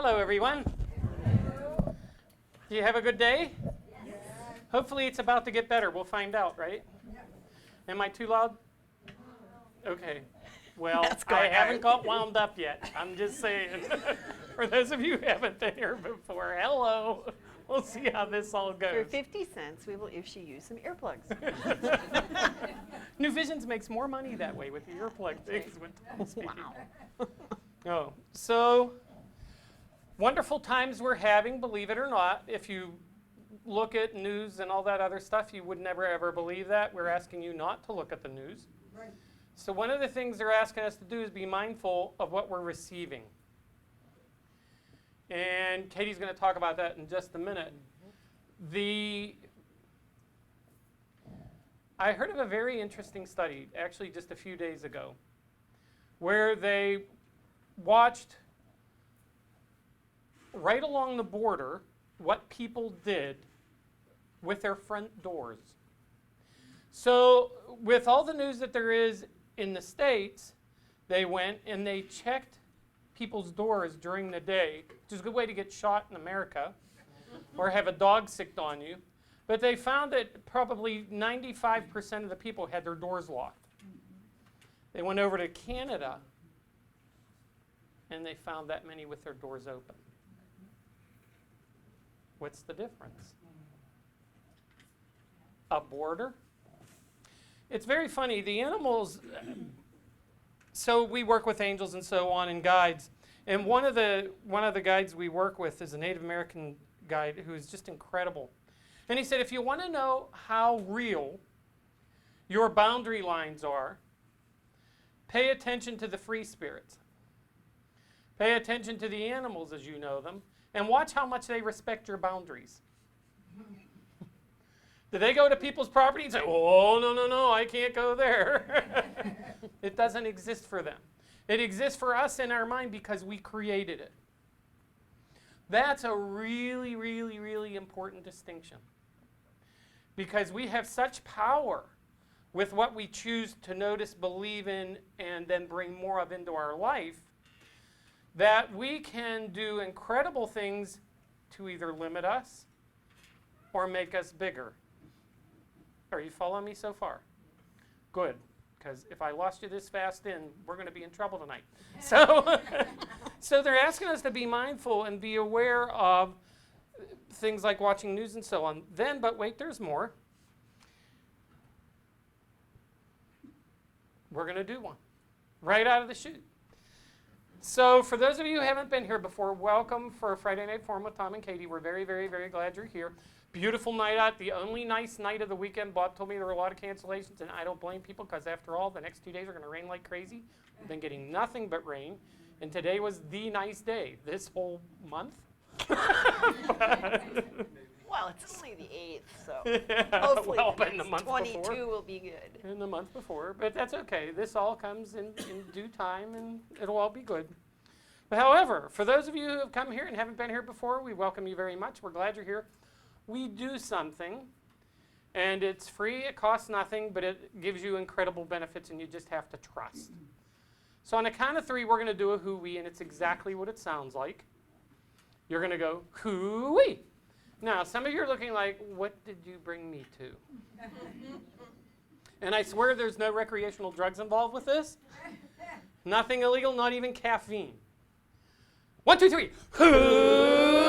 Hello, everyone. Do you have a good day? Yes. Hopefully it's about to get better. We'll find out, right? Am I too loud? Okay. Well, I haven't got wound up yet. I'm just saying. For those of you who haven't been here before, hello. We'll see how this all goes. For 50 cents, we will issue you some earplugs. New Visions makes more money that way with the earplug things. Wow. Oh, so wonderful times we're having, believe it or not. If you look at news and all that other stuff, you would never ever believe that. We're asking you not to look at the news. Right. So one of the things they're asking us to do is be mindful of what we're receiving. And Katie's going to talk about that in just a minute. I heard of a very interesting study, actually just a few days ago, where they watched right along the border what people did with their front doors. So with all the news that there is in the States, they went and they checked people's doors during the day, which is a good way to get shot in America or have a dog sicked on you. But they found that probably 95% of the people had their doors locked. They went over to Canada and they found that many with their doors open. What's the difference? A border? It's very funny. The animals, so we work with angels and so on and guides. And one of the guides we work with is a Native American guide who is just incredible. And he said, if you want to know how real your boundary lines are, pay attention to the free spirits. Pay attention to the animals as you know them, and watch how much they respect your boundaries. Do they go to people's property and say, oh, no, I can't go there? It doesn't exist for them. It exists for us in our mind because we created it. That's a really, really, really important distinction. Because we have such power with what we choose to notice, believe in, and then bring more of into our life, that we can do incredible things to either limit us or make us bigger. Are you following me so far? Good, because if I lost you this fast in, we're going to be in trouble tonight. So they're asking us to be mindful and be aware of things like watching news and so on. Then, but wait, there's more. We're going to do one right out of the chute. So for those of you who haven't been here before, welcome for Friday Night Forum with Tom and Katie. We're very, very, very glad you're here. Beautiful night out, the only nice night of the weekend. Bob told me there were a lot of cancellations, and I don't blame people because after all, the next 2 days are going to rain like crazy. We've been getting nothing but rain, and today was the nice day this whole month. Well, it's only the 8th, so Yeah, hopefully well, the but in the next month 22 before. will be good. In the month before, but that's okay. This all comes in due time, and it'll all be good. But however, for those of you who have come here and haven't been here before, we welcome you very much. We're glad you're here. We do something, and it's free. It costs nothing, but it gives you incredible benefits, and you just have to trust. So on the count of 3, we're going to do a hoo-wee, and it's exactly what it sounds like. You're going to go, hoo-wee. Now, some of you are looking like, what did you bring me to? And I swear there's no recreational drugs involved with this. Nothing illegal, not even caffeine. 1, 2, 3. Hoo-wee!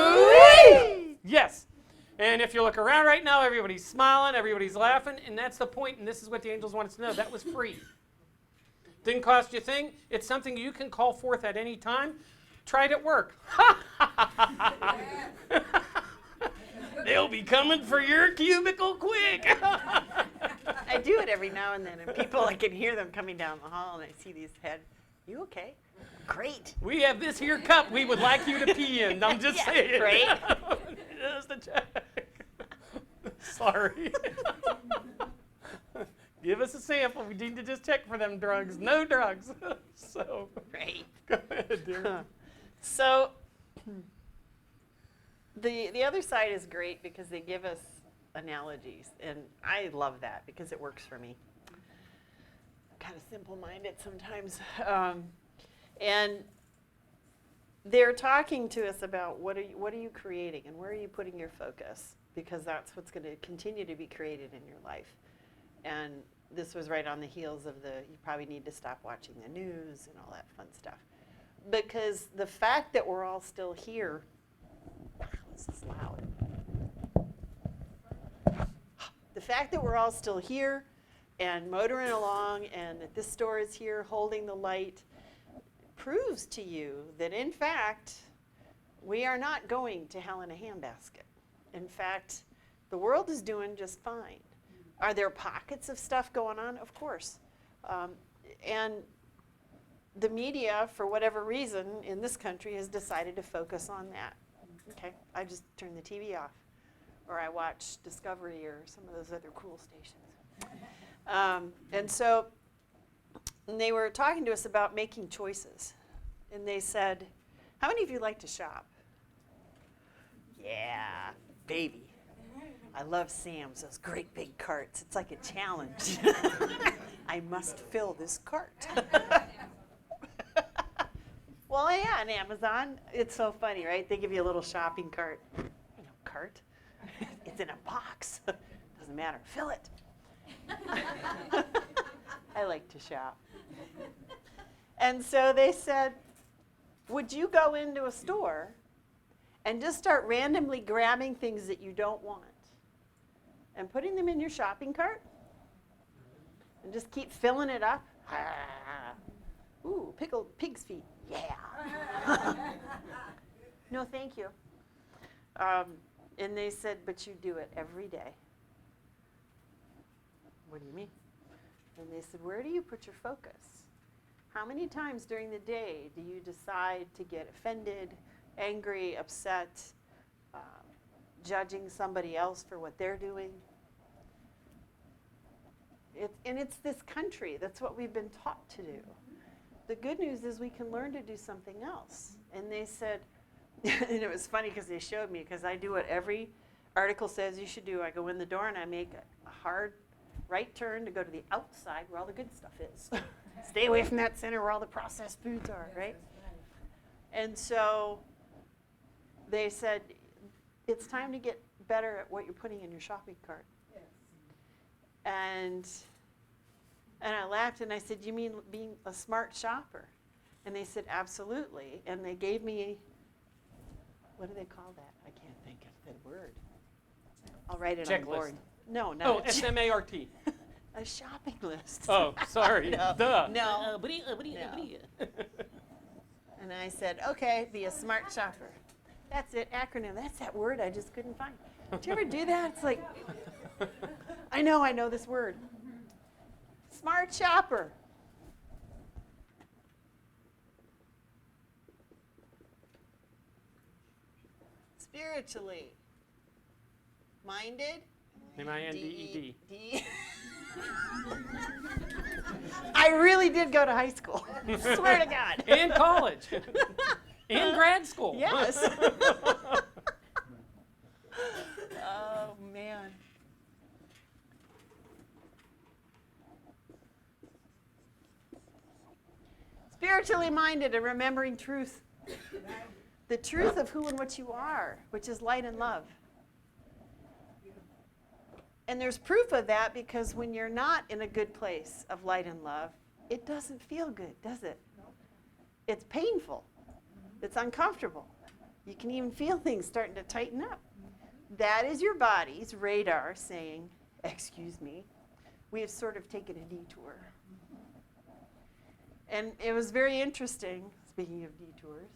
Yes. And if you look around right now, everybody's smiling, everybody's laughing, and that's the point, and this is what the angels want us to know. That was free. Didn't cost you a thing. It's something you can call forth at any time. Try it at work. They'll be coming for your cubicle quick. I do it every now and then, and people, I can hear them coming down the hall, and I see these heads. You okay? Great. We have this here cup we would like you to pee in. I'm just saying. Great. Just a check. Sorry. Give us a sample. We need to just check for them drugs. No drugs. So. Great. Go ahead, dear. So the other side is great because they give us analogies, and I love that because it works for me. I'm kind of simple-minded sometimes. And they're talking to us about what are you creating and where are you putting your focus, because that's what's going to continue to be created in your life. And this was right on the heels of you probably need to stop watching the news and all that fun stuff. Because the fact that we're all still here, this is loud. The fact that we're all still here and motoring along and that this store is here holding the light proves to you that, in fact, we are not going to hell in a handbasket. In fact, the world is doing just fine. Are there pockets of stuff going on? Of course. And the media, for whatever reason, in this country has decided to focus on that. Okay, I just turn the TV off, or I watch Discovery or some of those other cool stations. And so they were talking to us about making choices. And they said, how many of you like to shop? Yeah, baby. I love Sam's, those great big carts. It's like a challenge. I must fill this cart. Well, yeah, on Amazon, it's so funny, right? They give you a little shopping cart. Cart? It's in a box. Doesn't matter. Fill it. I like to shop. And so they said, would you go into a store and just start randomly grabbing things that you don't want and putting them in your shopping cart and just keep filling it up? Ooh, pickled pig's feet. Yeah. No, thank you. And they said, but you do it every day. What do you mean? And they said, where do you put your focus? How many times during the day do you decide to get offended, angry, upset, judging somebody else for what they're doing? And it's this country. That's what we've been taught to do. The good news is we can learn to do something else. And they said, and it was funny because they showed me, because I do what every article says you should do. I go in the door and I make a hard right turn to go to the outside where all the good stuff is. Stay away from that center where all the processed foods are, right? And so they said, it's time to get better at what you're putting in your shopping cart. And I laughed and I said, you mean being a smart shopper? And they said, absolutely. And they gave me, what do they call that? I can't think of the word. I'll write it on the board. No, no. Oh, S-M-A-R-T. A shopping list. Oh, sorry. No. Duh. No. And I said, okay, be a smart shopper. That's it, acronym. That's that word I just couldn't find. Do you ever do that? It's like, I know this word. Smart shopper. Spiritually minded. M-I-N-D-E-D. I really did go to high school. Swear to God. And college. And grad school. Yes. Oh, man. Spiritually minded and remembering truth. The truth of who and what you are, which is light and love. And there's proof of that because when you're not in a good place of light and love, it doesn't feel good, does it? It's painful. It's uncomfortable. You can even feel things starting to tighten up. That is your body's radar saying, excuse me, we have sort of taken a detour. And it was very interesting, speaking of detours,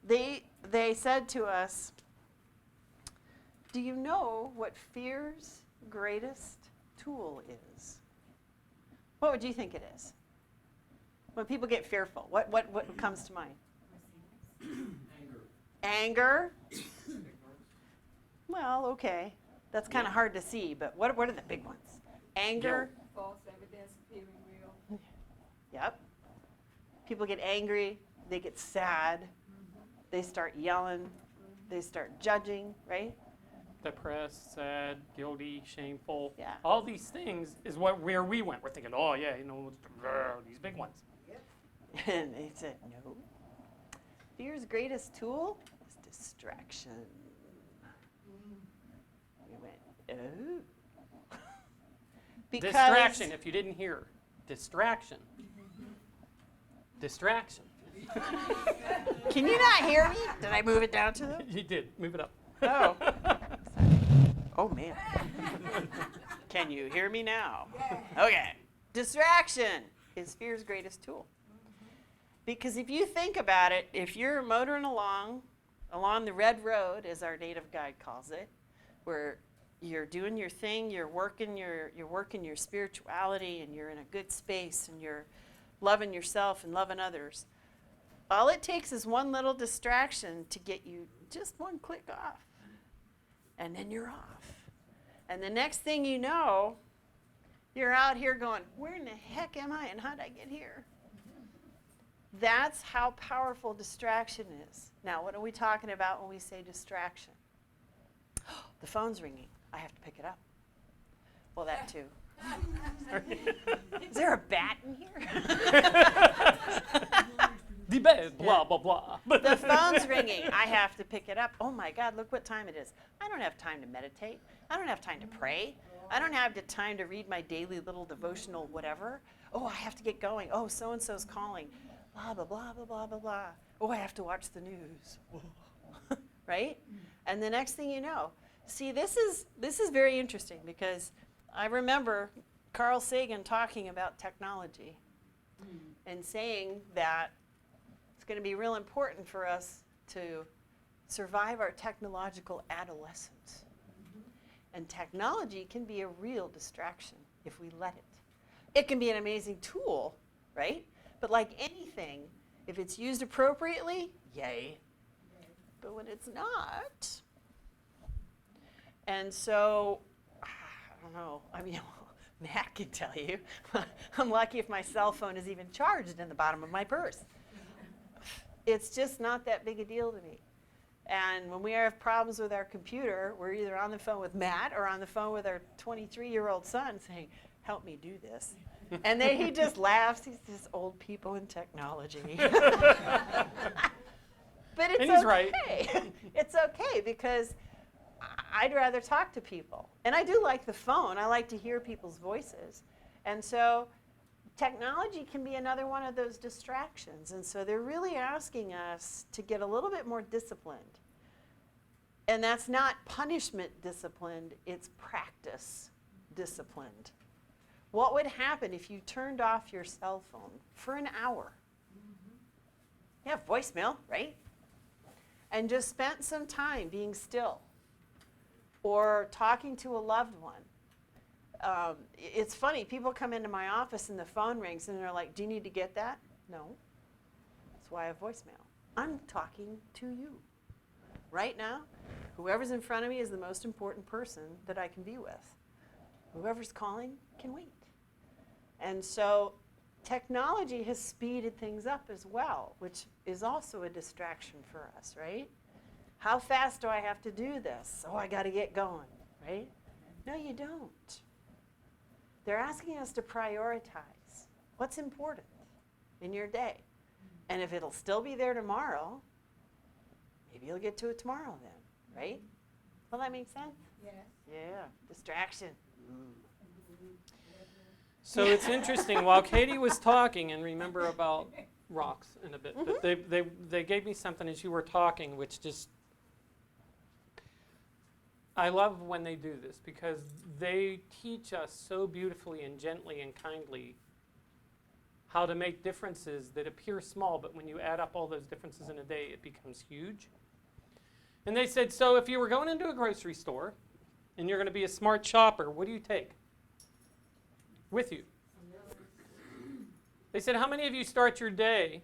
they said to us, do you know what fear's greatest tool is? What would you think it is? When people get fearful, what comes to mind? Anger? Well, okay. That's kind of hard to see, but what are the big ones? Anger? False evidence appearing real. Yep. People get angry, they get sad, they start yelling, they start judging, right? Depressed, sad, guilty, shameful. Yeah. All these things is where we went. We're thinking, oh yeah, these big ones. And they said, no. Fear's greatest tool is distraction. We went, oh. Because Distraction, if you didn't hear. Distraction. Distraction. Can you not hear me? Did I move it down to them? You did. Move it up. Oh. Oh, man. Can you hear me now? Okay. Distraction is fear's greatest tool. Because if you think about it, if you're motoring along the red road, as our native guide calls it, where you're doing your thing, you're working your spirituality, and you're in a good space, and you're loving yourself and loving others, all it takes is one little distraction to get you just one click off. And then you're off. And the next thing you know, you're out here going, where in the heck am I and how did I get here? That's how powerful distraction is. Now, what are we talking about when we say distraction? The phone's ringing. I have to pick it up. Well, that too. Is there a bat in here? The bed, blah, blah, blah. The phone's ringing. I have to pick it up. Oh my God, look what time it is. I don't have time to meditate. I don't have time to pray. I don't have the time to read my daily little devotional whatever. Oh, I have to get going. Oh, so-and-so's calling. Blah, blah, blah, blah, blah, blah, blah. Oh, I have to watch the news. Right? And the next thing you know, see, this is very interesting because I remember Carl Sagan talking about technology and saying that it's going to be real important for us to survive our technological adolescence. And technology can be a real distraction if we let it. It can be an amazing tool, right? But like anything, if it's used appropriately, yay. But when it's not, and so, I don't know, I mean, Matt can tell you, I'm lucky if my cell phone is even charged in the bottom of my purse. It's just not that big a deal to me. And when we have problems with our computer, we're either on the phone with Matt or on the phone with our 23-year-old son saying, help me do this. And then he just laughs. He's just old people in technology. But it's And he's okay. right. It's okay because I'd rather talk to people. And I do like the phone. I like to hear people's voices. And so technology can be another one of those distractions. And so they're really asking us to get a little bit more disciplined. And that's not punishment disciplined, it's practice disciplined. What would happen if you turned off your cell phone for an hour? You have voicemail, right? And just spent some time being still or talking to a loved one. It's funny, people come into my office and the phone rings and they're like, do you need to get that? No. That's why I have voicemail. I'm talking to you. Right now, whoever's in front of me is the most important person that I can be with. Whoever's calling can wait. And so technology has speeded things up as well, which is also a distraction for us, right? How fast do I have to do this? Oh, I got to get going, right? No, you don't. They're asking us to prioritize what's important in your day. And if it'll still be there tomorrow, maybe you'll get to it tomorrow then, right? Will that make sense? Yes. Yeah, distraction. So it's interesting, while Katie was talking, and remember about rocks in a bit, but they gave me something as you were talking, which just, I love when they do this, because they teach us so beautifully and gently and kindly how to make differences that appear small, but when you add up all those differences in a day, it becomes huge. And they said, so if you were going into a grocery store, and you're going to be a smart shopper, what do you take with you? They said, how many of you start your day,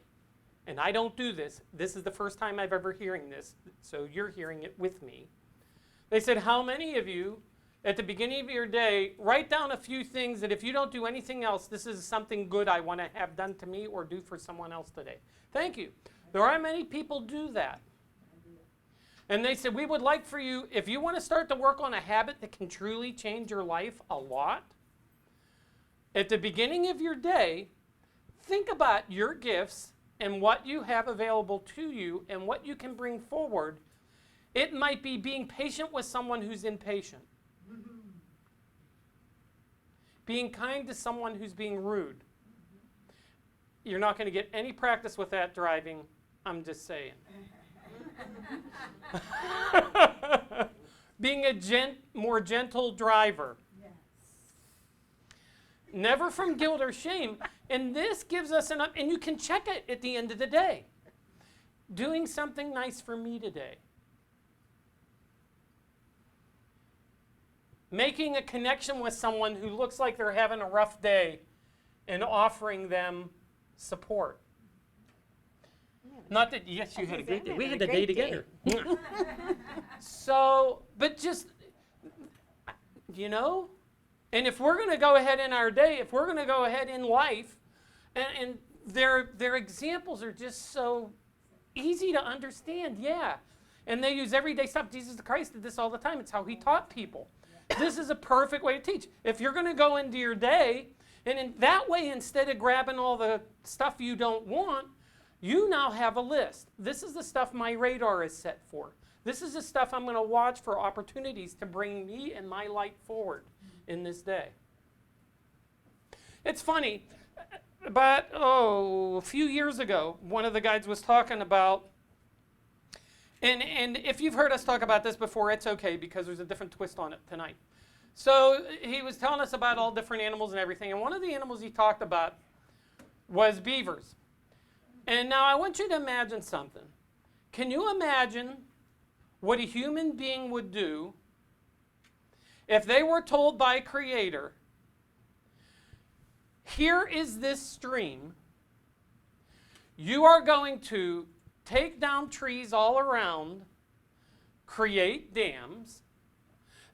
and I don't do this, this is the first time I've ever hearing this, so you're hearing it with me. They said, how many of you, at the beginning of your day, write down a few things that if you don't do anything else, this is something good I want to have done to me or do for someone else today. Thank you. There are many people do that. And they said, we would like for you, if you want to start to work on a habit that can truly change your life a lot, at the beginning of your day, think about your gifts and what you have available to you and what you can bring forward. It might be being patient with someone who's impatient. Being kind to someone who's being rude. You're not going to get any practice with that driving. I'm just saying. Being a more gentle driver. Never from guilt or shame. And this gives us enough, and you can check it at the end of the day. Doing something nice for me today. Making a connection with someone who looks like they're having a rough day and offering them support. Not that, yes, you had a great day. We had a day together. So, but just, you know, and if we're going to go ahead in our day, if we're going to go ahead in life, and their examples are just so easy to understand, yeah. And they use everyday stuff. Jesus Christ did this all the time. It's how he taught people. This is a perfect way to teach. If you're going to go into your day, and in that way, instead of grabbing all the stuff you don't want, you now have a list. This is the stuff my radar is set for. This is the stuff I'm going to watch for opportunities to bring me and my light forward in this day. It's funny, but a few years ago, one of the guides was talking about, and if you've heard us talk about this before, it's okay because there's a different twist on it tonight. So he was telling us about all different animals and everything, and one of the animals he talked about was beavers. And now I want you to imagine something. Can you imagine what a human being would do if they were told by a creator, here is this stream, you are going to take down trees all around, create dams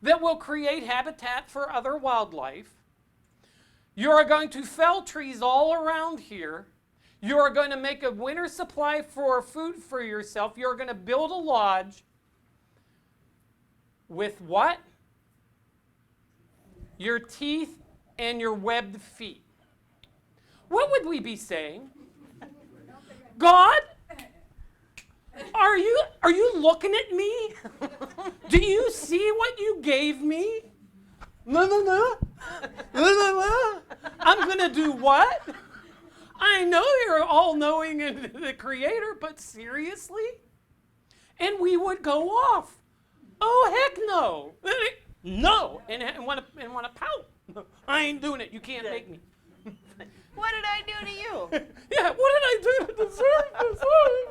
that will create habitat for other wildlife. You are going to fell trees all around here. You are going to make a winter supply for food for yourself. You are going to build a lodge with what? Your teeth and your webbed feet. What would we be saying? God, are you looking at me? Do you see what you gave me? No. I'm going to do what? I know you're all-knowing and the creator, but seriously? And we would go off. Oh, heck no. No. And want to pout. I ain't doing it. You can't make me. What did I do to you? Yeah, what did I do to deserve this? Oh,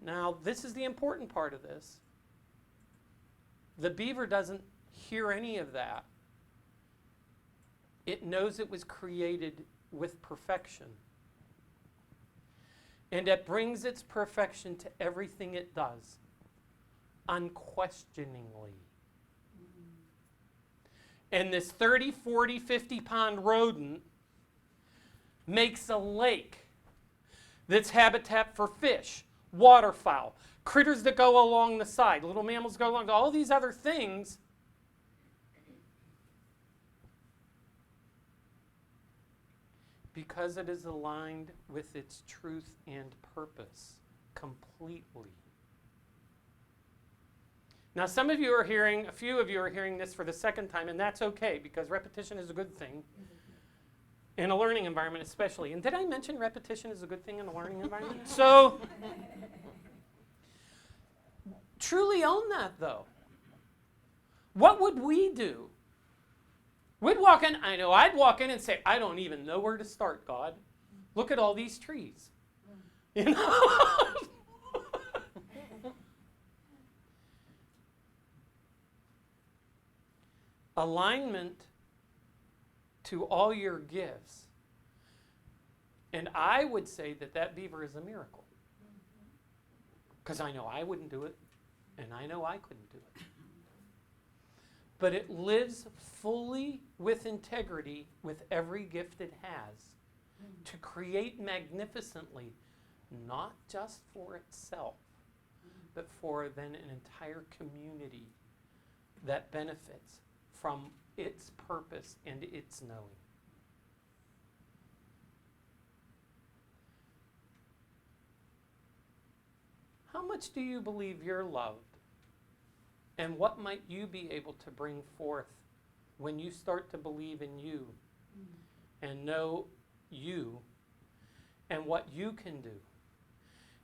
now, this is the important part of this. The beaver doesn't hear any of that. It knows it was created with perfection. And it brings its perfection to everything it does, unquestioningly. And this 30, 40, 50-pound rodent makes a lake that's habitat for fish, waterfowl, critters that go along the side, little mammals go along, all these other things. Because it is aligned with its truth and purpose completely. Now, some of you are hearing, a few of you are hearing this for the second time, and that's okay, because repetition is a good thing in a learning environment especially. And did I mention repetition is a good thing in a learning environment? So, truly own that, though. What would we do? We'd walk in, I'd walk in and say, I don't even know where to start, God. Look at all these trees. You know? Alignment to all your gifts. And I would say that beaver is a miracle. Because I know I wouldn't do it, and I know I couldn't do it. But it lives fully with integrity with every gift it has to create magnificently, not just for itself, but for then an entire community that benefits from its purpose and its knowing. How much do you believe you're loved? And what might you be able to bring forth when you start to believe in you and know you and what you can do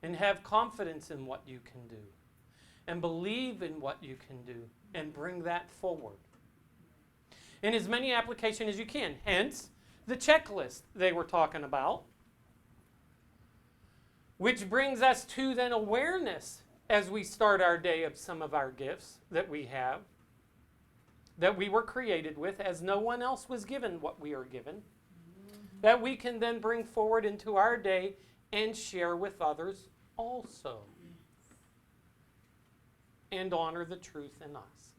and have confidence in what you can do and believe in what you can do and bring that forward in as many applications as you can. Hence, the checklist they were talking about, which brings us to then awareness as we start our day of some of our gifts that we have, that we were created with, as no one else was given what we are given, that we can then bring forward into our day and share with others also, and honor the truth in us.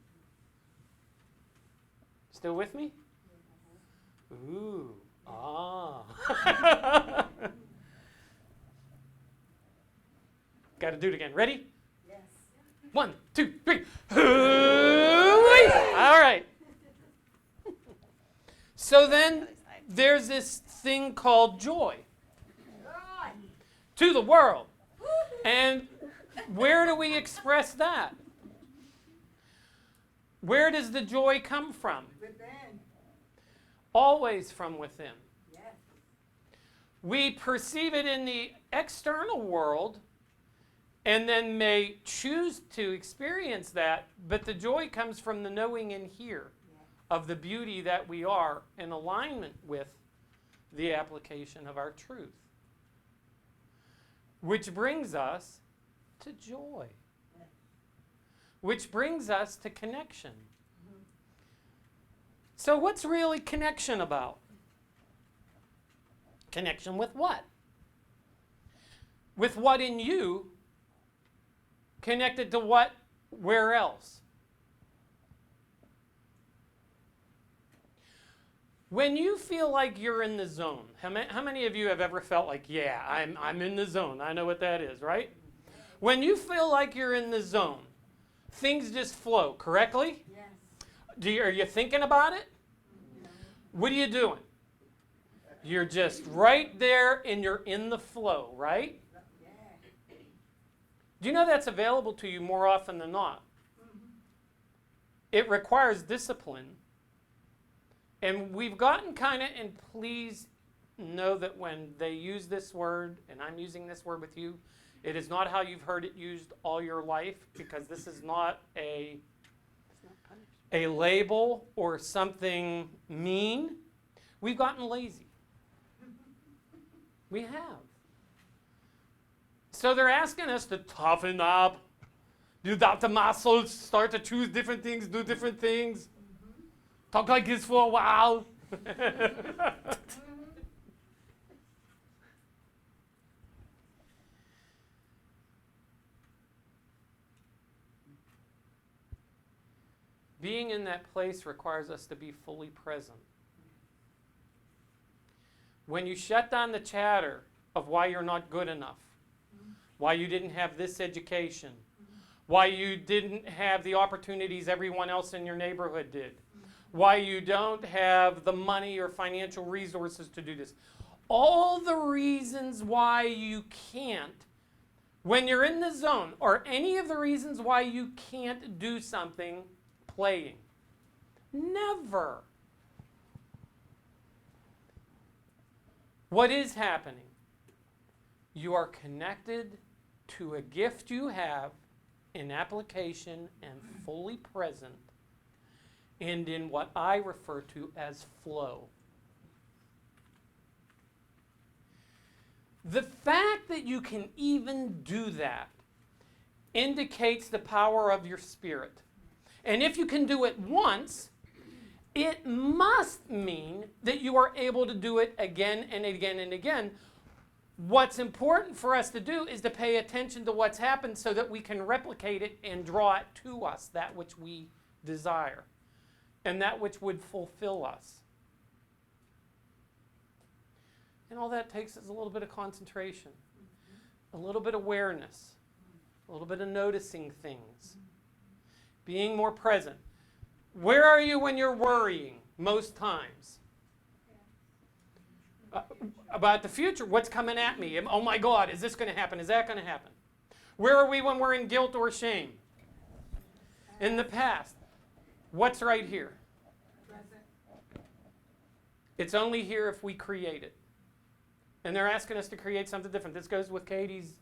Still with me? Ooh, ah. Got to do it again. Ready? Yes. 1, 2, 3. All right. So then there's this thing called joy to the world. And where do we express that? Where does the joy come from? Within. Always from within. Yes. We perceive it in the external world and then may choose to experience that, but the joy comes from the knowing in here of the beauty that we are in alignment with the application of our truth. Which brings us to joy. Which brings us to connection. So what's really connection about? Connection with what? With what in you connected to what, where else? When you feel like you're in the zone, how many of you have ever felt like, yeah, I'm in the zone. I know what that is, right? When you feel like you're in the zone, things just flow, correctly? Yes. Are you thinking about it? No. What are you doing? You're just right there and you're in the flow, right? Yeah. Do you know that's available to you more often than not? It requires discipline. And we've gotten kind of, and please know that when they use this word, and I'm using this word with you, it is not how you've heard it used all your life, because this is not a label or something mean. We've gotten lazy. We have. So they're asking us to toughen up, build out the muscles, start to choose different things, do different things. Talk like this for a while. Being in that place requires us to be fully present. When you shut down the chatter of why you're not good enough, why you didn't have this education, why you didn't have the opportunities everyone else in your neighborhood did, why you don't have the money or financial resources to do this. All the reasons why you can't, when you're in the zone, or any of the reasons why you can't do something, playing. Never. What is happening? You are connected to a gift you have in application and fully present, and in what I refer to as flow. The fact that you can even do that indicates the power of your spirit. And if you can do it once, it must mean that you are able to do it again and again and again. What's important for us to do is to pay attention to what's happened so that we can replicate it and draw it to us, that which we desire. And that which would fulfill us. And all that takes is a little bit of concentration, a little bit of awareness, a little bit of noticing things, being more present. Where are you when you're worrying most times? About the future, what's coming at me? Oh my God, is this going to happen? Is that going to happen? Where are we when we're in guilt or shame? In the past. What's right here? Present. It's only here if we create it. And they're asking us to create something different. This goes with Katie's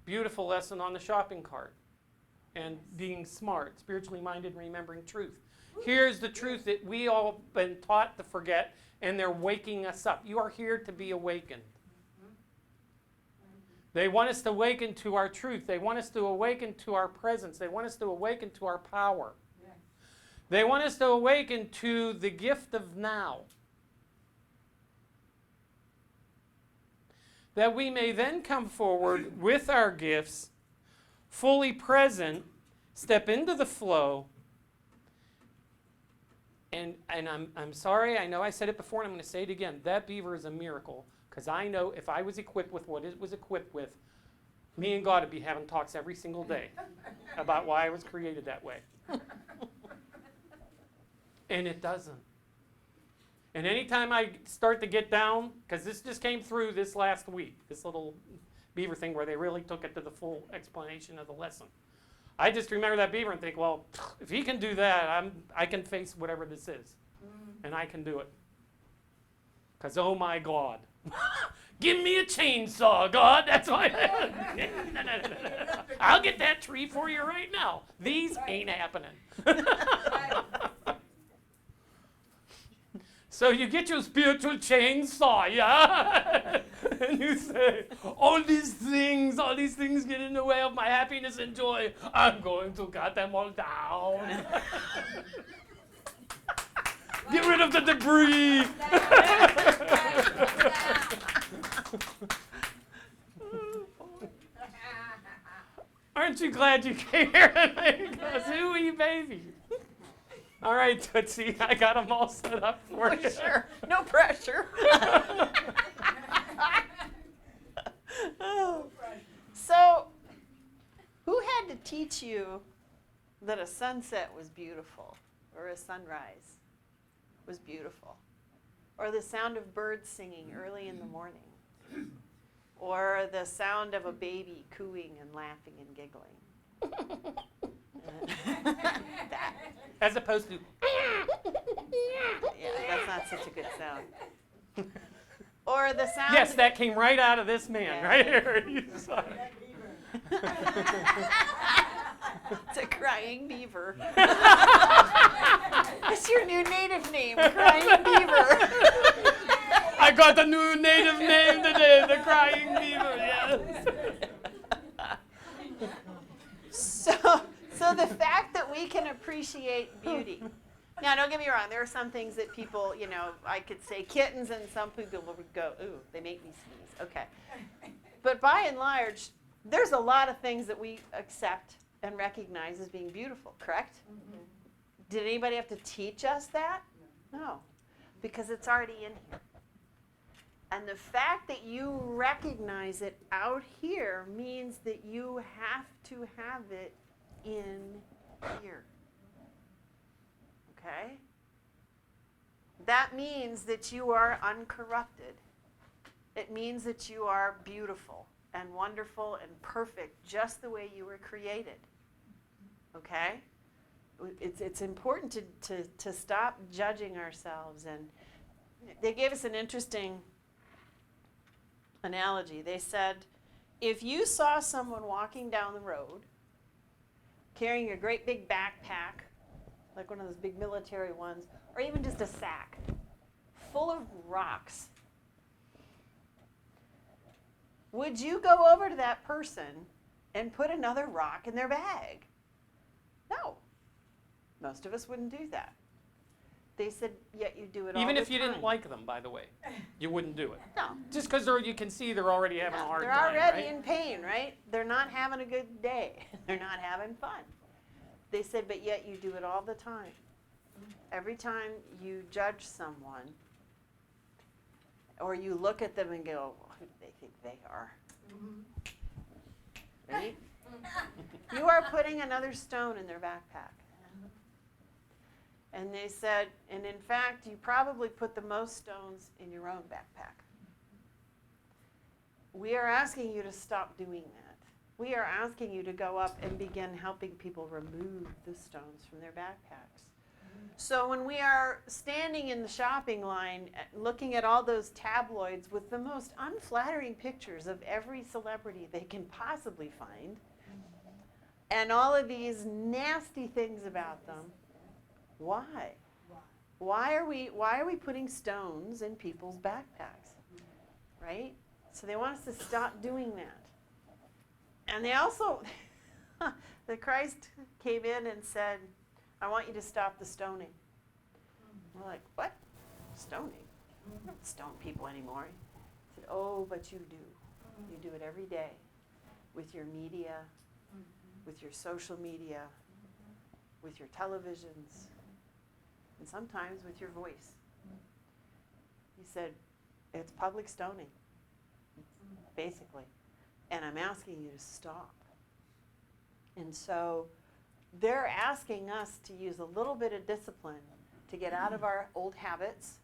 beautiful lesson on the shopping cart and being smart, spiritually minded, and remembering truth. Here's the truth that we all have been taught to forget, and they're waking us up. You are here to be awakened. They want us to awaken to our truth. They want us to awaken to our presence. They want us to awaken to our power. Yes. They want us to awaken to the gift of now. That we may then come forward with our gifts, fully present, step into the flow. And I'm sorry, I know I said it before and I'm going to say it again. That beaver is a miracle. Because I know if I was equipped with what it was equipped with, me and God would be having talks every single day about why I was created that way. And it doesn't. And anytime I start to get down, because this just came through this last week, this little beaver thing where they really took it to the full explanation of the lesson. I just remember that beaver and think, well, if he can do that, I can face whatever this is. And I can do it. Because, oh my God. Give me a chainsaw, God. That's why. No. I'll get that tree for you right now. These ain't happening. So you get your spiritual chainsaw, yeah? And you say, all these things get in the way of my happiness and joy. I'm going to cut them all down. Get rid of the debris. Aren't you glad you came here tonight? Hooey baby. All right, Tootsie, I got them all set up for you. Sure, no pressure. So, who had to teach you that a sunset was beautiful or a sunrise was beautiful? Or the sound of birds singing early in the morning? Or the sound of a baby cooing and laughing and giggling? That. As opposed to, Yeah, that's not such a good sound. Or the sound. yes, that came right out of this man, Yeah. right here. You saw it. That beaver. It's a crying beaver. It's your new native name, crying beaver. I got a new native name today, the crying beaver, yes. So the fact that we can appreciate beauty. Now, don't get me wrong. There are some things that people, I could say kittens, and some people would go, ooh, they make me sneeze. Okay. But by and large, there's a lot of things that we accept and recognize as being beautiful, correct? Mm-hmm. Did anybody have to teach us that? No, because it's already in here. And the fact that you recognize it out here means that you have to have it in here. Okay? That means that you are uncorrupted. It means that you are beautiful and wonderful and perfect just the way you were created. Okay? It's important to stop judging ourselves. And they gave us an interesting analogy. They said, if you saw someone walking down the road carrying a great big backpack, like one of those big military ones, or even just a sack full of rocks, would you go over to that person and put another rock in their bag? No. Most of us wouldn't do that. They said, yet you do it all Even the if you time. didn't like them, by the way, you wouldn't do it. No. Just because you can see they're already having a hard They're time, already right? in pain, right? They're not having a good day. They're not having fun. They said, but yet you do it all the time. Every time you judge someone, or you look at them and go, who do they think they are? Right? You are putting another stone in their backpack. And they said, and in fact, you probably put the most stones in your own backpack. We are asking you to stop doing that. We are asking you to go up and begin helping people remove the stones from their backpacks. So when we are standing in the shopping line, looking at all those tabloids with the most unflattering pictures of every celebrity they can possibly find, and all of these nasty things about them, why? Why are we putting stones in people's backpacks? Right? So they want us to stop doing that. And they also, the Christ came in and said, I want you to stop the stoning. We're like, what? Stoning? We don't stone people anymore. He said, oh, but you do. You do it every day with your media, with your social media, with your televisions, and sometimes with your voice. He said, it's public stoning, basically. And I'm asking you to stop. And so they're asking us to use a little bit of discipline to get out of our old habits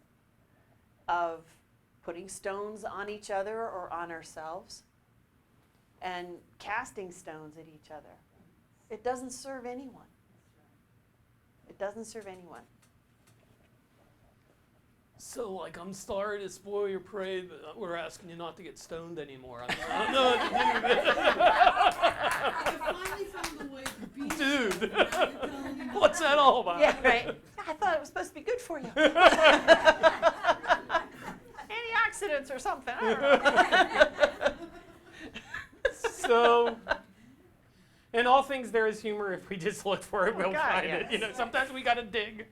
of putting stones on each other or on ourselves and casting stones at each other. It doesn't serve anyone. It doesn't serve anyone. So, like, I'm sorry to spoil your parade, but we're asking you not to get stoned anymore. I don't know what to do. I finally found the way to be Dude, stoned. Now you're telling me what's that all about? Yeah, right. I thought it was supposed to be good for you. Antioxidants or something. I don't know. So, in all things there is humor. If we just look for it, Oh, we'll God, find yes. it. You know, sometimes we got to dig.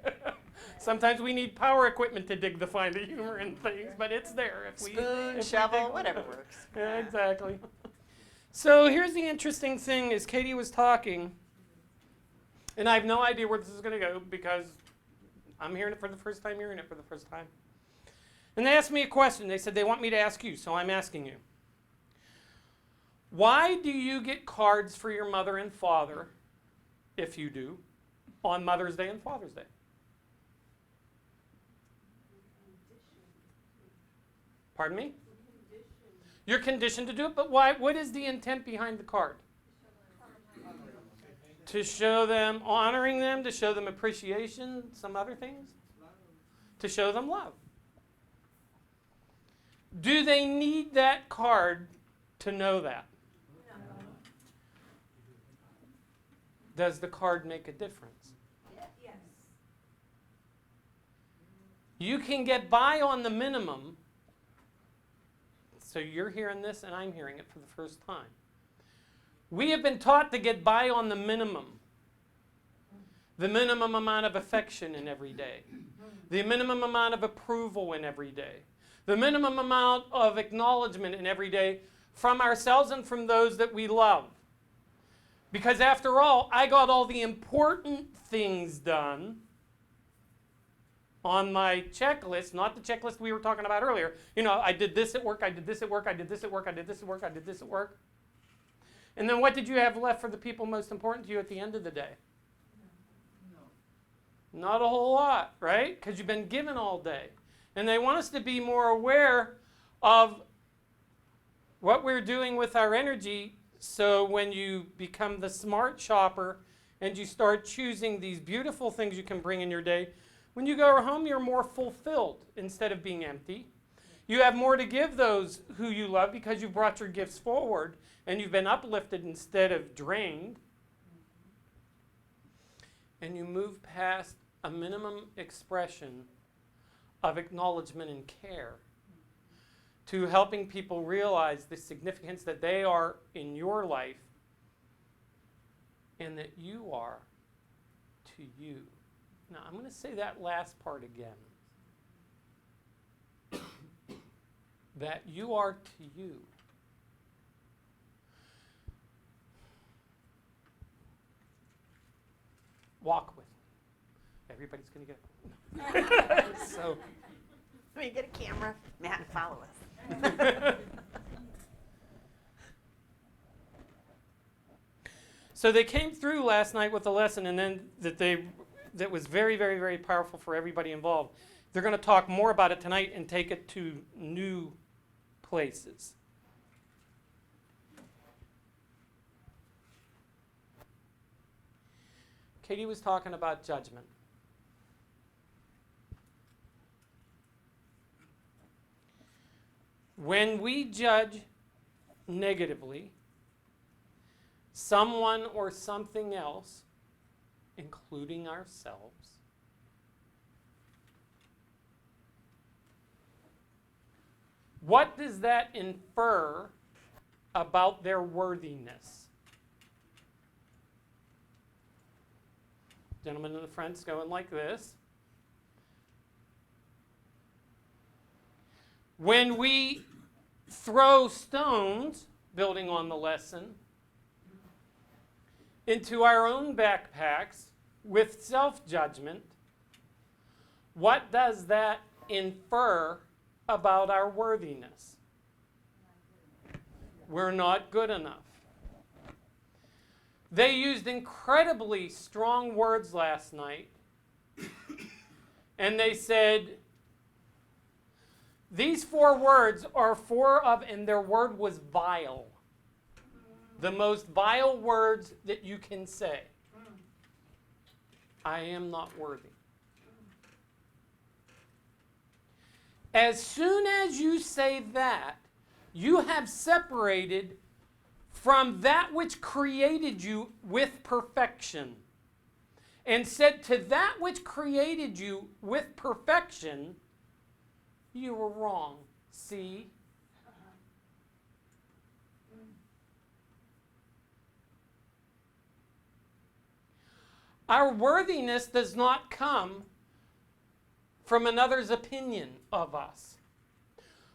Sometimes we need power equipment to dig to find the humor in things, but it's there if we Spoon, if shovel, we dig. whatever works. Yeah, exactly. So here's the interesting thing: is Katie was talking, and I have no idea where this is going to go because I'm hearing it for the first time. Hearing it for the first time, and they asked me a question. They said they want me to ask you, so I'm asking you. Why do you get cards for your mother and father, if you do, on Mother's Day and Father's Day? Pardon me? You're conditioned to do it, but why? What is the intent behind the card? To show them, honoring them, to show them appreciation, some other things? To show them love. Do they need that card to know that? Does the card make a difference? yes. You can get by on the minimum. So you're hearing this and I'm hearing it for the first time. We have been taught to get by on the minimum. The minimum amount of affection in every day. The minimum amount of approval in every day. The minimum amount of acknowledgement in every day from ourselves and from those that we love. Because after all, I got all the important things done on my checklist, not the checklist we were talking about earlier. You know, I did this at work, I did this at work, I did this at work, I did this at work, I did this at work. And then what did you have left for the people most important to you at the end of the day? No. Not a whole lot, right? Because you've been given all day. And they want us to be more aware of what we're doing with our energy, so when you become the smart shopper and you start choosing these beautiful things you can bring in your day, when you go home, you're more fulfilled instead of being empty. You have more to give those who you love because you brought your gifts forward and you've been uplifted instead of drained. And you move past a minimum expression of acknowledgement and care to helping people realize the significance that they are in your life and that you are to you. Now, I'm going to say that last part again. That you are to you. Walk with me. Everybody's going to get so. Let me get a camera. Matt, follow us. So they came through last night with the lesson, and then that they that was very, very, very powerful for everybody involved. They're going to talk more about it tonight and take it to new places. Katie was talking about judgment. When we judge negatively someone or something else, including ourselves, what does that infer about their worthiness? Gentleman in the front's going like this. When we throw stones, building on the lesson, into our own backpacks with self-judgment, what does that infer about our worthiness? We're not good enough. They used incredibly strong words last night, and they said, these 4 words are 4 of, and their word was vile. The most vile words that you can say. I am not worthy. As soon as you say that, you have separated from that which created you with perfection, and said to that which created you with perfection, you were wrong. See? Our worthiness does not come from another's opinion of us.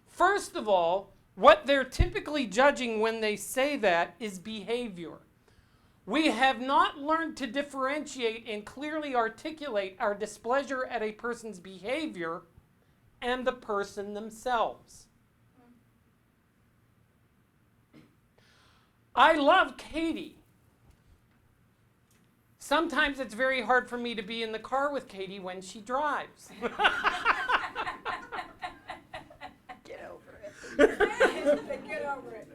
First of all, what they're typically judging when they say that is behavior. We have not learned to differentiate and clearly articulate our displeasure at a person's behavior and the person themselves. I love Katie. Sometimes it's very hard for me to be in the car with Katie when she drives. Get over it. Get over it.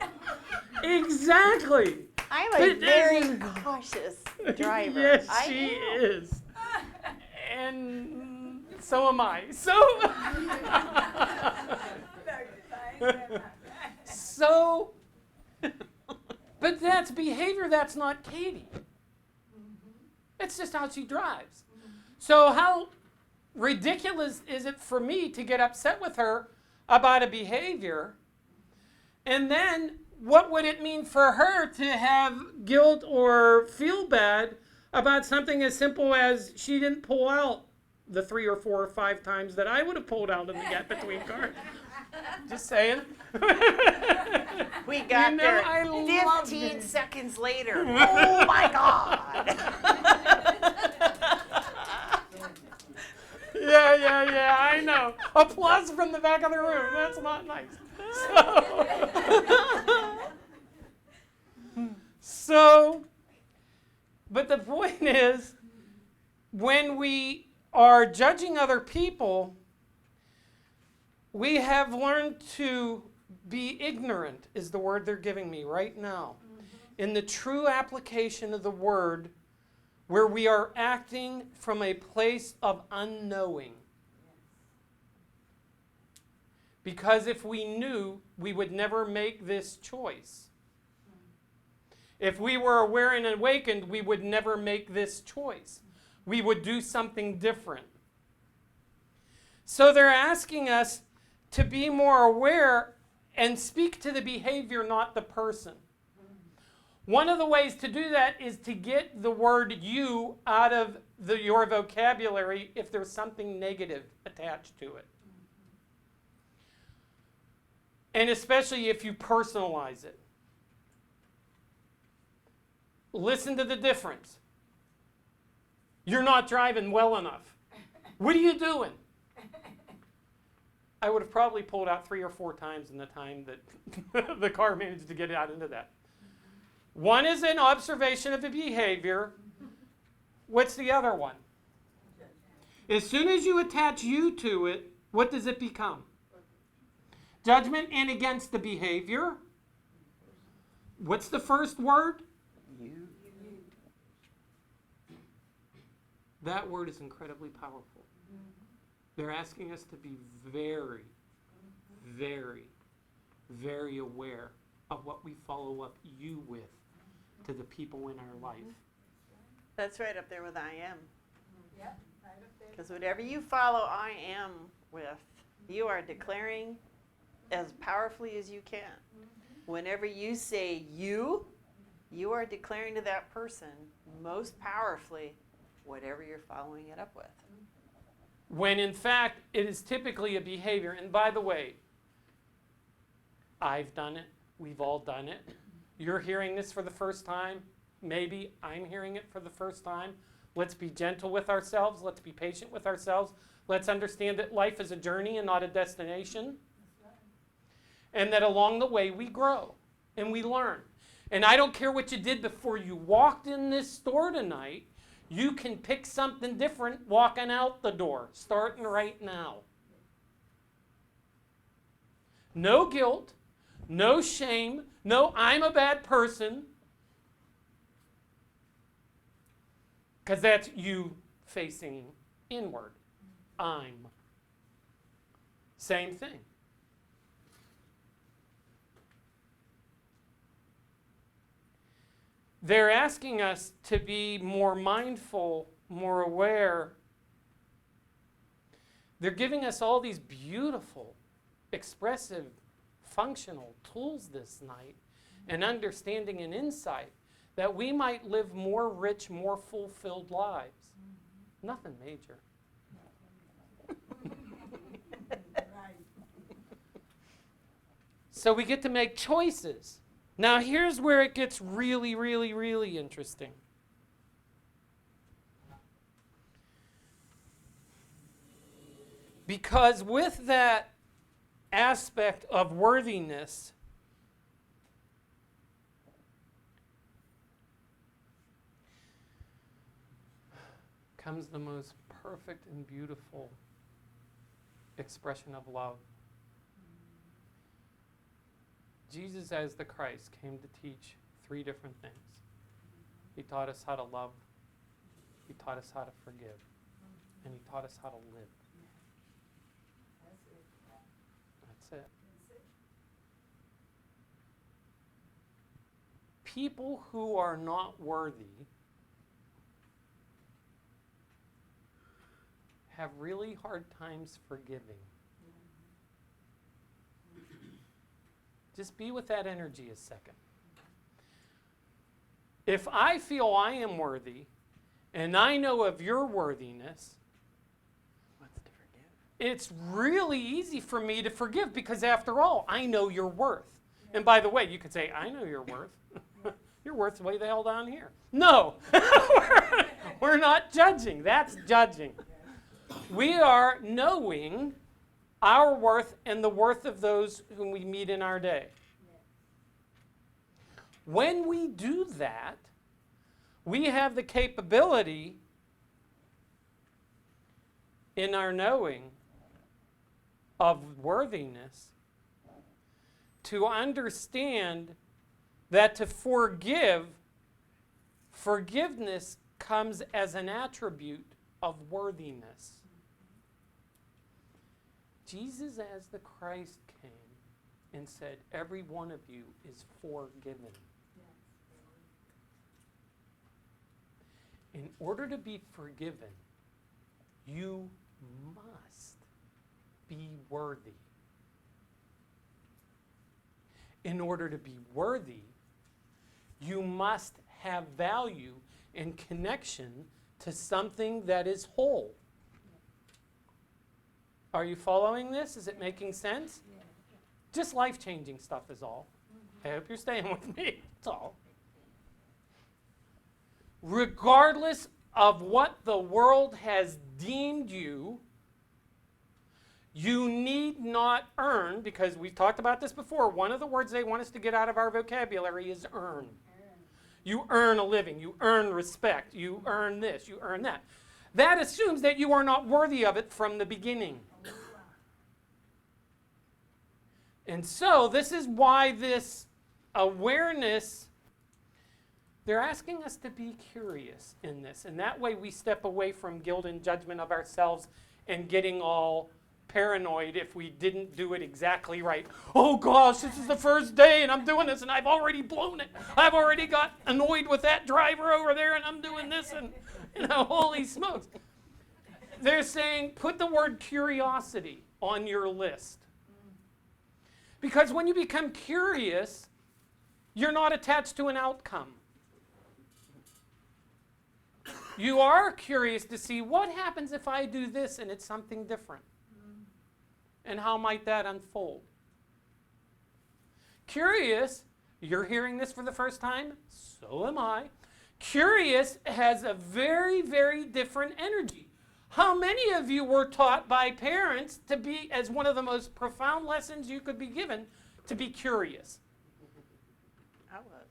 Exactly. I'm a very cautious driver. Yes, I she am. is. And so am I. So, but that's behavior, that's not Katie. It's just how she drives. So how ridiculous is it for me to get upset with her about a behavior? And then what would it mean for her to have guilt or feel bad about something as simple as she didn't pull out the 3 or 4 or 5 times that I would have pulled out in the gap between cars? Just saying. We got there I love 15 it. seconds later. Oh my God. Yeah, I know. Applause from the back of the room. That's not nice. So, but the point is, when we are judging other people, we have learned to be ignorant, is the word they're giving me right now, in the true application of the word, where we are acting from a place of unknowing. Because if we knew, we would never make this choice. If we were aware and awakened, we would never make this choice. We would do something different. So they're asking us to be more aware and speak to the behavior, not the person. One of the ways to do that is to get the word you out of your vocabulary if there's something negative attached to it. And especially if you personalize it. Listen to the difference. You're not driving well enough. What are you doing? I would have probably pulled out 3 or 4 times in the time that the car managed to get out into that. One is an observation of the behavior. What's the other one? As soon as you attach you to it, what does it become? Judgment and against the behavior. What's the first word? You. That word is incredibly powerful. They're asking us to be very, very, very aware of what we follow up you with to the people in our life. That's right up there with I am. Because whatever you follow I am with, you are declaring as powerfully as you can. Whenever you say you are declaring to that person most powerfully whatever you're following it up with. When in fact, it is typically a behavior. And by the way, I've done it. We've all done it. You're hearing this for the first time. Maybe I'm hearing it for the first time. Let's be gentle with ourselves. Let's be patient with ourselves. Let's understand that life is a journey and not a destination. And that along the way we grow and we learn. And I don't care what you did before you walked in this store tonight. You can pick something different walking out the door, starting right now. No guilt, no shame, no I'm a bad person. Because that's you facing inward. I'm. Same thing. They're asking us to be more mindful, more aware. They're giving us all these beautiful, expressive, functional tools this night, and understanding and insight that we might live more rich, more fulfilled lives. Nothing major. So we get to make choices. Now here's where it gets really, really, really interesting. Because with that aspect of worthiness, comes the most perfect and beautiful expression of love. Jesus, as the Christ, came to teach 3 different things. He taught us how to love, he taught us how to forgive, and he taught us how to live. That's it. People who are not worthy have really hard times forgiving. Just be with that energy a second. If I feel I am worthy, and I know of your worthiness, What's to forgive? it's really easy for me to forgive because after all, I know your worth. And by the way, you could say, I know your worth. Your worth's way the hell down here. No, we're not judging. That's judging. We are knowing our worth and the worth of those whom we meet in our day. When we do that, we have the capability in our knowing of worthiness to understand that to forgiveness comes as an attribute of worthiness. Jesus, as the Christ, came and said, every one of you is forgiven. In order to be forgiven, you must be worthy. In order to be worthy, you must have value and connection to something that is whole. Are you following this? Is it making sense? Just life-changing stuff is all. I hope you're staying with me. That's all. Regardless of what the world has deemed you, you need not earn, because we've talked about this before, one of the words they want us to get out of our vocabulary is earn. You earn a living, you earn respect, you earn this, you earn that. that assumes that you are not worthy of it from the beginning. And so this is why this awareness, they're asking us to be curious in this. And that way we step away from guilt and judgment of ourselves and getting all paranoid if we didn't do it exactly right. Oh gosh, this is the first day and I'm doing this and I've already blown it. I've already got annoyed with that driver over there and I'm doing this and, holy smokes. They're saying put the word curiosity on your list. Because when you become curious, you're not attached to an outcome. You are curious to see what happens if I do this and it's something different. And how might that unfold? Curious, you're hearing this for the first time, so am I. Curious has a very, very different energy. How many of you were taught by parents to be, as one of the most profound lessons you could be given, to be curious? I was.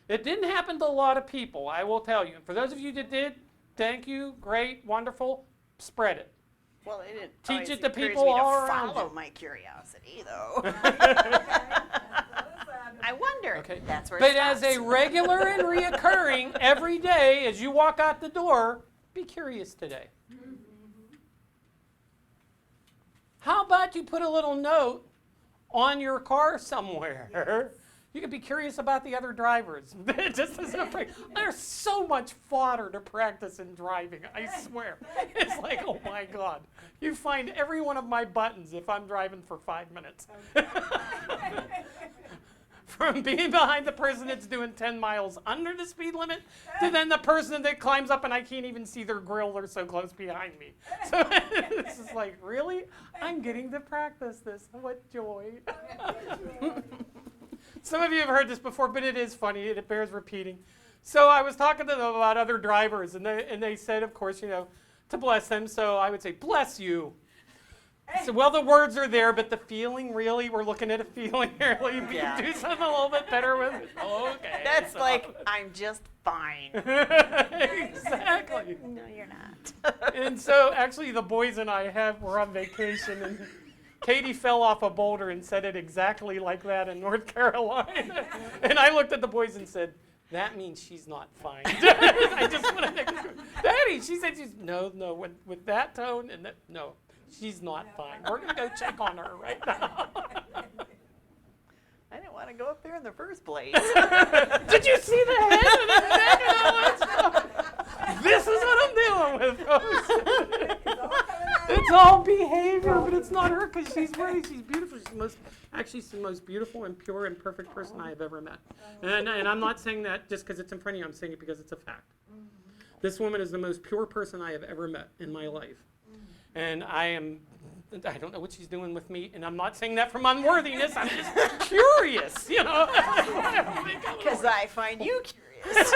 It didn't happen to a lot of people, I will tell you. And for those of you that did, thank you, great, wonderful, spread it. Well, it didn't Teach always it to encourage people me to all around follow you. my curiosity, though. I wonder. Okay. That's where it But as stops. a regular and reoccurring every day, as you walk out the door, be curious today. How about you put a little note on your car somewhere? You could be curious about the other drivers. Just as a there's so much fodder to practice in driving, I swear. It's like, oh my God. You find every one of my buttons if I'm driving for 5 minutes. From being behind the person that's doing 10 miles under the speed limit to then the person that climbs up and I can't even see their grill, they're so close behind me. So it's just like, really? I'm getting to practice this. What joy. Some of you have heard this before, but it is funny. It bears repeating. So I was talking to them about other drivers, and they said, of course, to bless them. So I would say, bless you. So, well, the words are there, but the feeling, really, we're looking at a feeling here. You can do something a little bit better with it. Okay. That's like, I'm just fine. Exactly. No, you're not. And so, actually, the boys and I were on vacation, and Katie fell off a boulder and said it exactly like that in North Carolina. And I looked at the boys and said, that means she's not fine. I just want to Daddy, she said no, with that tone, and no. She's not fine. We're going to go check on her right now. I didn't want to go up there in the first place. Did you see the head and the neck and all that stuff? This is what I'm dealing with, folks. It's all behavior, but it's not her because she's beautiful. She's the most beautiful and pure and perfect person I have ever met. And I'm not saying that just because it's in front of you. I'm saying it because it's a fact. This woman is the most pure person I have ever met in my life. And I don't know what she's doing with me, and I'm not saying that from unworthiness. I'm just curious, Because I find you curious.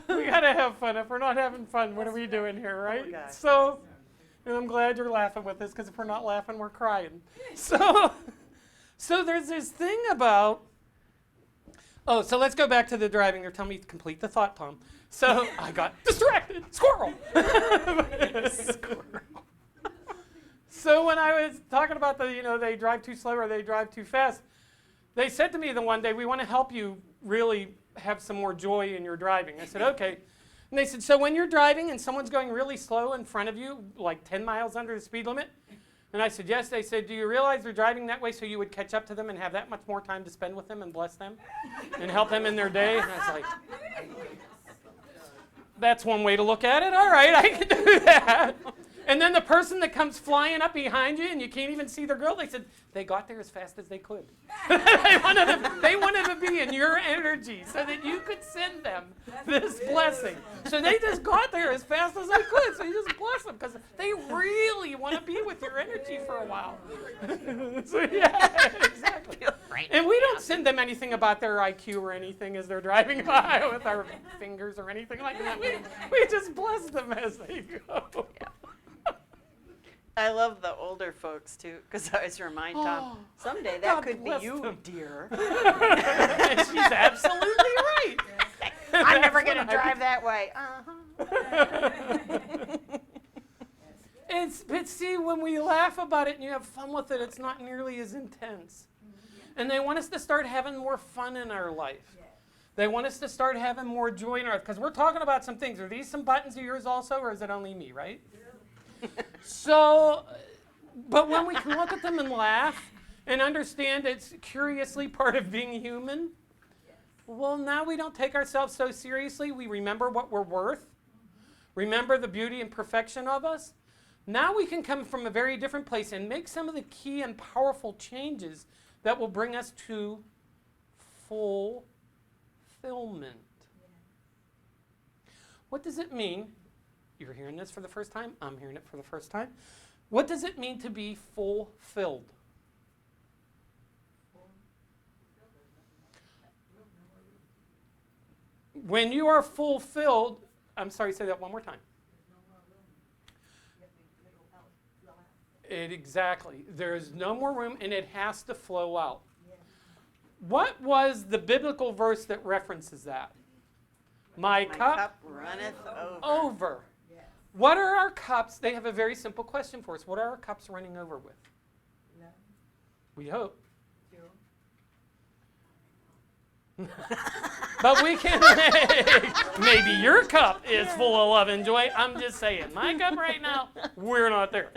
We gotta have fun. If we're not having fun, what are we doing here, right? gosh. So, and I'm glad you're laughing with us, because if we're not laughing, we're crying. So there's this thing about. Oh, so let's go back to the driving. They're telling me to complete the thought, Tom. So I got distracted. Squirrel. So when I was talking about they drive too slow or they drive too fast, they said to me the one day, we want to help you really have some more joy in your driving. I said, okay. And they said, so when you're driving and someone's going really slow in front of you, like 10 miles under the speed limit? And I said, yes. They said, do you realize they're driving that way so you would catch up to them and have that much more time to spend with them and bless them and help them in their day? And I was like, that's one way to look at it. All right, I can do that. And then the person that comes flying up behind you and you can't even see their grill, they said they got there as fast as they could. they wanted to be in your energy so that you could send them this blessing. So they just got there as fast as they could. So you just bless them because they really want to be with your energy for a while. So yeah, exactly. And we don't send them anything about their IQ or anything as they're driving by with our fingers or anything like that. We just bless them as they go. Yeah. I love the older folks too, because I always remind Tom, someday that God could be bless you, them. dear. And she's absolutely right. I'm never That's going to what I drive that way. But see, when we laugh about it and you have fun with it, it's not nearly as intense. And they want us to start having more fun in our life. They want us to start having more joy in our life. Because we're talking about some things. Are these some buttons of yours also, or is it only me, right? So, but when we can look at them and laugh and understand it's curiously part of being human, well, now we don't take ourselves so seriously. We remember what we're worth. Remember the beauty and perfection of us. Now we can come from a very different place and make some of the key and powerful changes that will bring us to fulfillment. What does it mean? You're hearing this for the first time. I'm hearing it for the first time. What does it mean to be fulfilled? When you are fulfilled, I'm sorry, say that one more time. Exactly. There's no more room, and it has to flow out. What was the biblical verse that references that? My cup runneth over. What are our cups? They have a very simple question for us. What are our cups running over with? We hope. But we can maybe your cup is full of love and joy. I'm just saying, my cup right now, we're not there.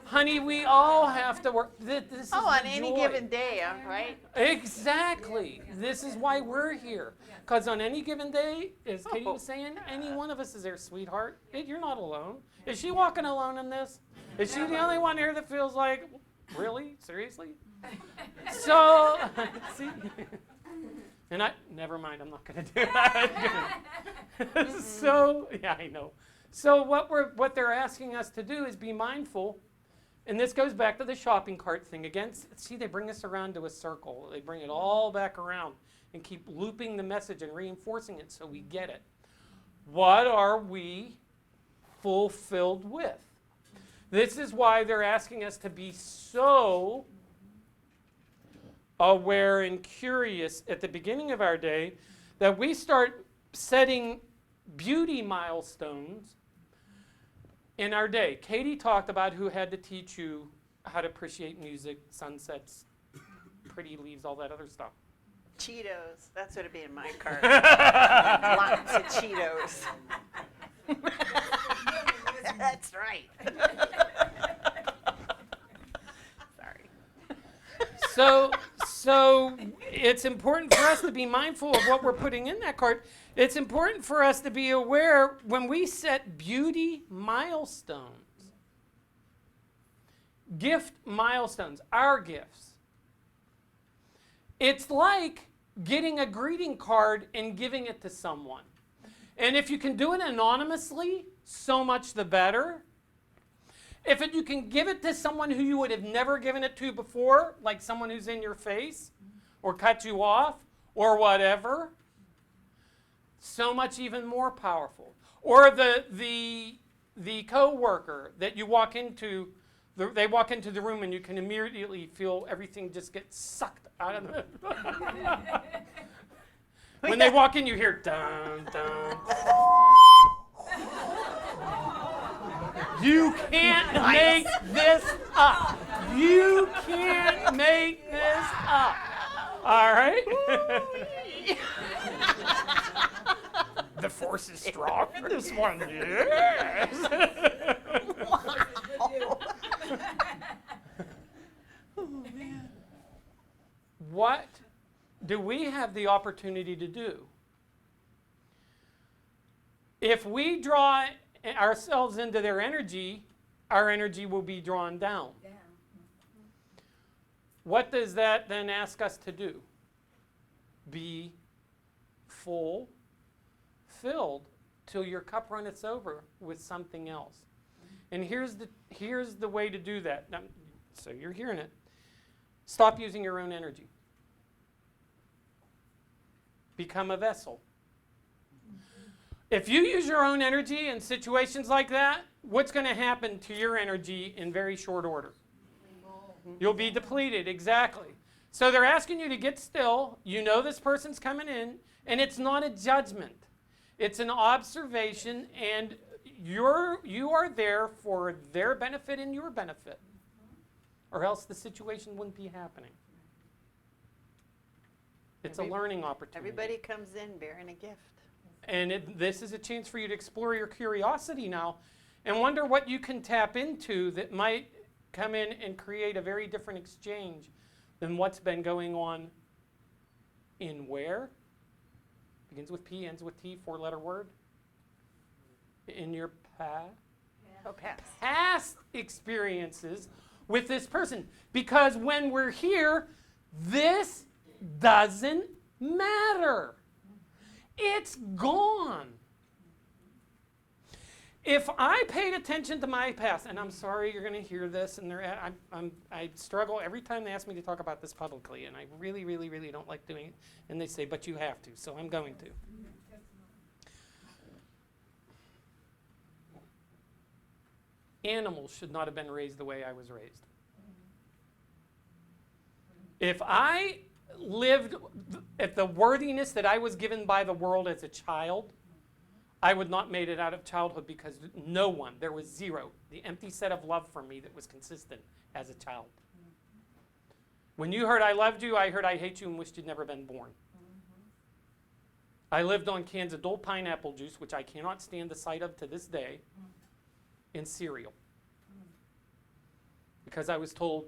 Honey, we all have to work. This is on the any joy. given day, right? Exactly. This is why we're here. Because on any given day, as Katie was saying, any one of us is there, sweetheart. You're not alone. Is she walking alone in this? Is she the only one here that feels like, really? Seriously? So, see? And never mind, I'm not going to do that. So, yeah, I know. So what they're asking us to do is be mindful. And this goes back to the shopping cart thing again. See, they bring us around to a circle. They bring it all back around and keep looping the message and reinforcing it so we get it. What are we fulfilled with? This is why they're asking us to be so aware and curious at the beginning of our day that we start setting beauty milestones in our day. Katie talked about who had to teach you how to appreciate music, sunsets, pretty leaves, all that other stuff. Cheetos. That's what it'd be in my cart. Lots of Cheetos. That's right. Sorry. So it's important for us to be mindful of what we're putting in that cart. It's important for us to be aware when we set beauty milestones, gift milestones, our gifts. It's like getting a greeting card and giving it to someone. And if you can do it anonymously, so much the better. If you can give it to someone who you would have never given it to before, like someone who's in your face or cut you off or whatever, so much even more powerful. Or the coworker that you walk into, they walk into the room and you can immediately feel everything just get sucked out of them. When they walk in, you hear dun dun. You can't make this up. You can't make this up. All right? The force is strong for this one. Yes. Oh, man. What do we have the opportunity to do? If we draw ourselves into their energy, our energy will be drawn down. What does that then ask us to do? Be full, filled, till your cup runneth over with something else. And here's the way to do that. Now, so you're hearing it. Stop using your own energy. Become a vessel. If you use your own energy in situations like that, what's going to happen to your energy in very short order? You'll be depleted, exactly. So they're asking you to get still. You know this person's coming in, and it's not a judgment. It's an observation, and you are there for their benefit and your benefit, or else the situation wouldn't be happening. It's a learning opportunity. Everybody comes in bearing a gift. And this is a chance for you to explore your curiosity now and wonder what you can tap into that might come in and create a very different exchange than what's been going on in where? Begins with P, ends with T, 4-letter word. In your past experiences with this person. Because when we're here, this doesn't matter. It's gone. If I paid attention to my past, and I'm sorry you're going to hear this, and I struggle every time they ask me to talk about this publicly, and I really, really, really don't like doing it. And they say, but you have to, so I'm going to. Animals should not have been raised the way I was raised. If I lived at the worthiness that I was given by the world as a child, I would not made it out of childhood because no one, there was zero, the empty set of love for me that was consistent as a child. When you heard I loved you, I heard I hate you and wished you'd never been born. I lived on cans of Dole pineapple juice, which I cannot stand the sight of to this day, in cereal. Because I was told,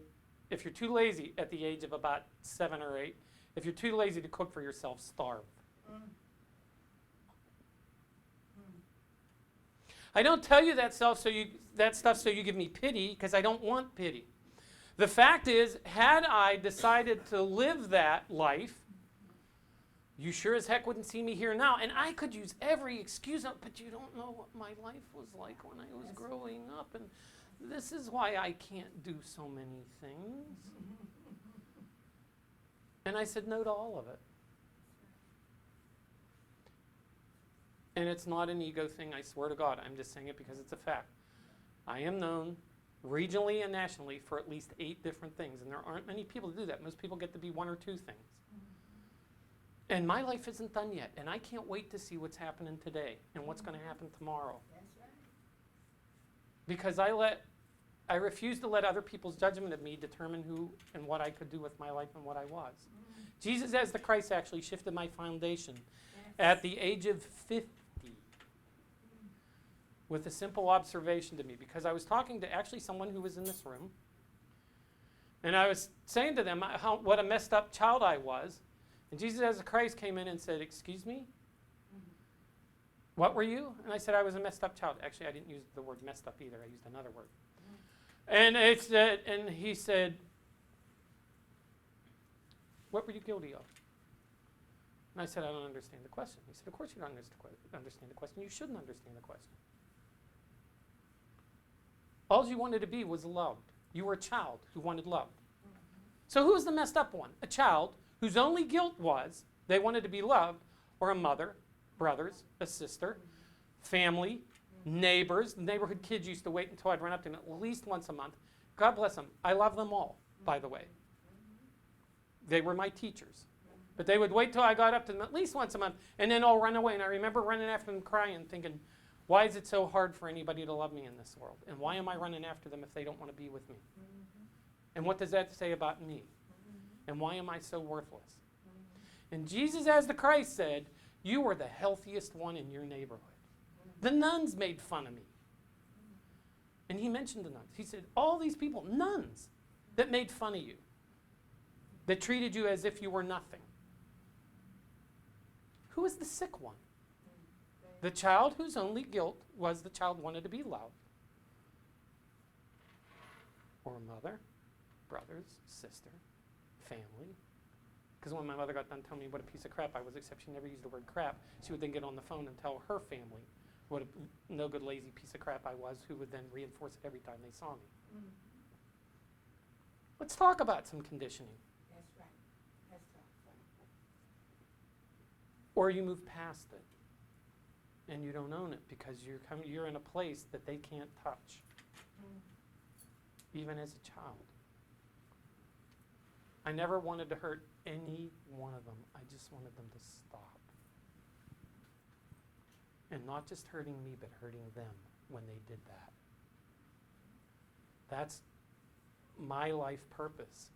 if you're too lazy at the age of about 7 or 8, if you're too lazy to cook for yourself, starve. I don't tell you that stuff so you give me pity, because I don't want pity. The fact is, had I decided to live that life, you sure as heck wouldn't see me here now. And I could use every excuse, but you don't know what my life was like when I was growing up. And this is why I can't do so many things. And I said no to all of it. And it's not an ego thing, I swear to God. I'm just saying it because it's a fact. I am known regionally and nationally for at least 8 different things. And there aren't many people who do that. Most people get to be 1 or 2 things. And my life isn't done yet. And I can't wait to see what's happening today and what's going to happen tomorrow. That's right. Because I refuse to let other people's judgment of me determine who and what I could do with my life and what I was. Jesus as the Christ actually shifted my foundation at the age of 50 with a simple observation to me, because I was talking to actually someone who was in this room, and I was saying to them what a messed up child I was, and Jesus as the Christ came in and said, "Excuse me? What were you?" And I said, "I was a messed up child." Actually, I didn't use the word messed up either. I used another word. And he said, "What were you guilty of?" And I said, "I don't understand the question." He said, "Of course you don't understand the question. You shouldn't understand the question. All you wanted to be was loved. You were a child who wanted love." So who was the messed up one? A child whose only guilt was they wanted to be loved, or a mother, brothers, a sister, family, neighbors. The neighborhood kids used to wait until I'd run up to them at least once a month. God bless them. I love them all, by the way. They were my teachers. But they would wait till I got up to them at least once a month, and then I'll run away. And I remember running after them crying, thinking, why is it so hard for anybody to love me in this world? And why am I running after them if they don't want to be with me? And what does that say about me? And why am I so worthless? And Jesus as the Christ said, you were the healthiest one in your neighborhood. The nuns made fun of me. And he mentioned the nuns. He said, all these people, nuns, that made fun of you, that treated you as if you were nothing. Who is the sick one? The child whose only guilt was the child wanted to be loved. Or a mother, brothers, sister, family. Because when my mother got done telling me what a piece of crap I was, except she never used the word crap, she would then get on the phone and tell her family what a no good, lazy piece of crap I was, who would then reinforce it every time they saw me. Let's talk about some conditioning. That's right. That's right. Or you move past it and you don't own it because you're in a place that they can't touch, even as a child. I never wanted to hurt any one of them. I just wanted them to stop. And not just hurting me, but hurting them when they did that. That's my life purpose.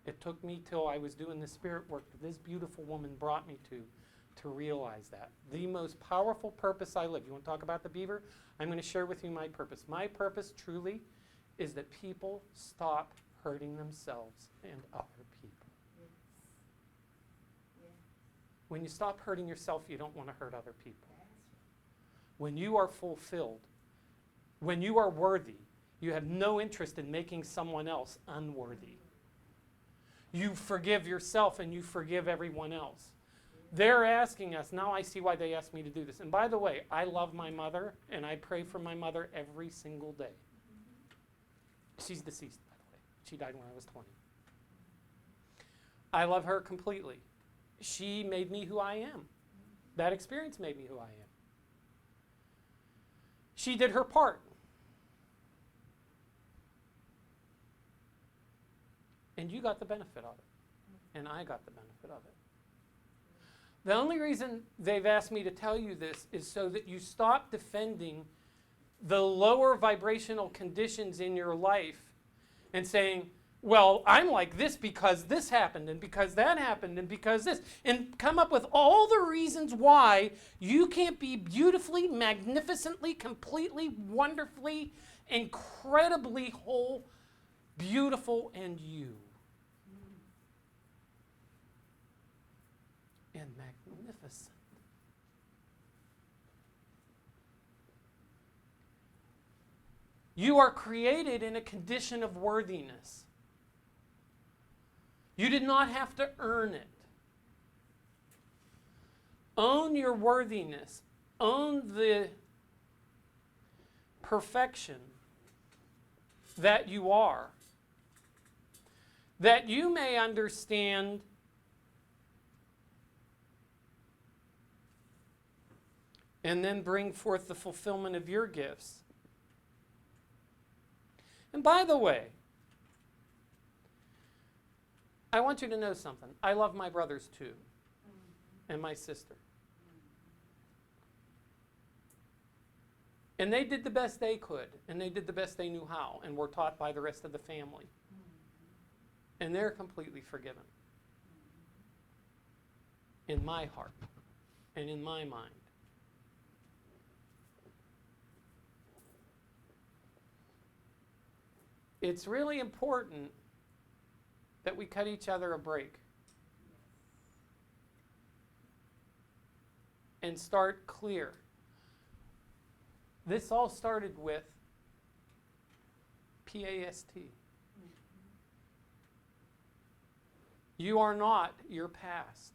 It took me till I was doing the spirit work that this beautiful woman brought me to realize that. The most powerful purpose I live. You want to talk about the beaver? I'm going to share with you my purpose. My purpose truly is that people stop hurting themselves and other people. When you stop hurting yourself, you don't want to hurt other people. When you are fulfilled, when you are worthy, you have no interest in making someone else unworthy. You forgive yourself and you forgive everyone else. They're asking us, now I see why they asked me to do this. And by the way, I love my mother and I pray for my mother every single day. She's deceased, by the way. She died when I was 20. I love her completely. She made me who I am. That experience made me who I am. She did her part. And you got the benefit of it. And I got the benefit of it. The only reason they've asked me to tell you this is so that you stop defending the lower vibrational conditions in your life and saying, well, I'm like this because this happened and because that happened and because this. And come up with all the reasons why you can't be beautifully, magnificently, completely, wonderfully, incredibly whole, beautiful, and you. And magnificent. You are created in a condition of worthiness. You did not have to earn it. Own your worthiness. Own the perfection that you are. That you may understand and then bring forth the fulfillment of your gifts. And by the way, I want you to know something. I love my brothers too, and my sister. And they did the best they could, and they did the best they knew how, and were taught by the rest of the family. And they're completely forgiven. In my heart, and in my mind. It's really important that we cut each other a break and start clear. This all started with PAST. You are not your past.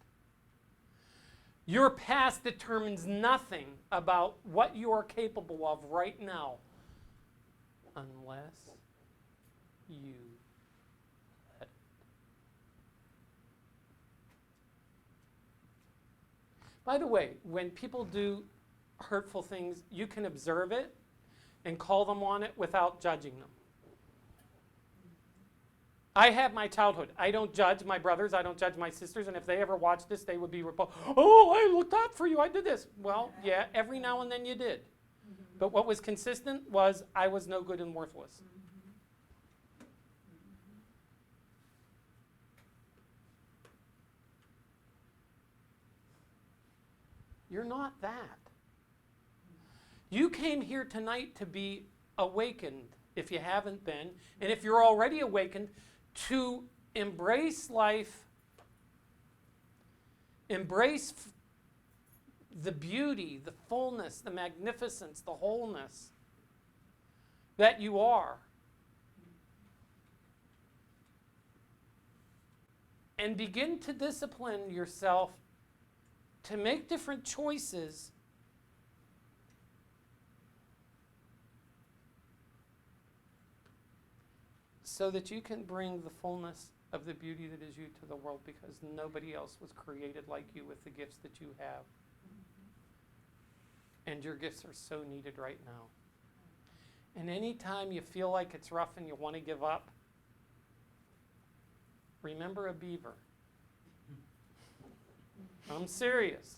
Your past determines nothing about what you are capable of right now unless you let it. By the way, when people do hurtful things, you can observe it and call them on it without judging them. I have my childhood. I don't judge my brothers. I don't judge my sisters. And if they ever watch this, they would be repulsed. Oh, I looked out for you. I did this. Well, yeah, every now and then you did. But what was consistent was I was no good and worthless. You're not that. You came here tonight to be awakened, if you haven't been, and if you're already awakened, to embrace life, embrace the beauty, the fullness, the magnificence, the wholeness that you are. And begin to discipline yourself to make different choices so that you can bring the fullness of the beauty that is you to the world, because nobody else was created like you with the gifts that you have. And your gifts are so needed right now. And anytime you feel like it's rough and you want to give up, remember a beaver. I'm serious.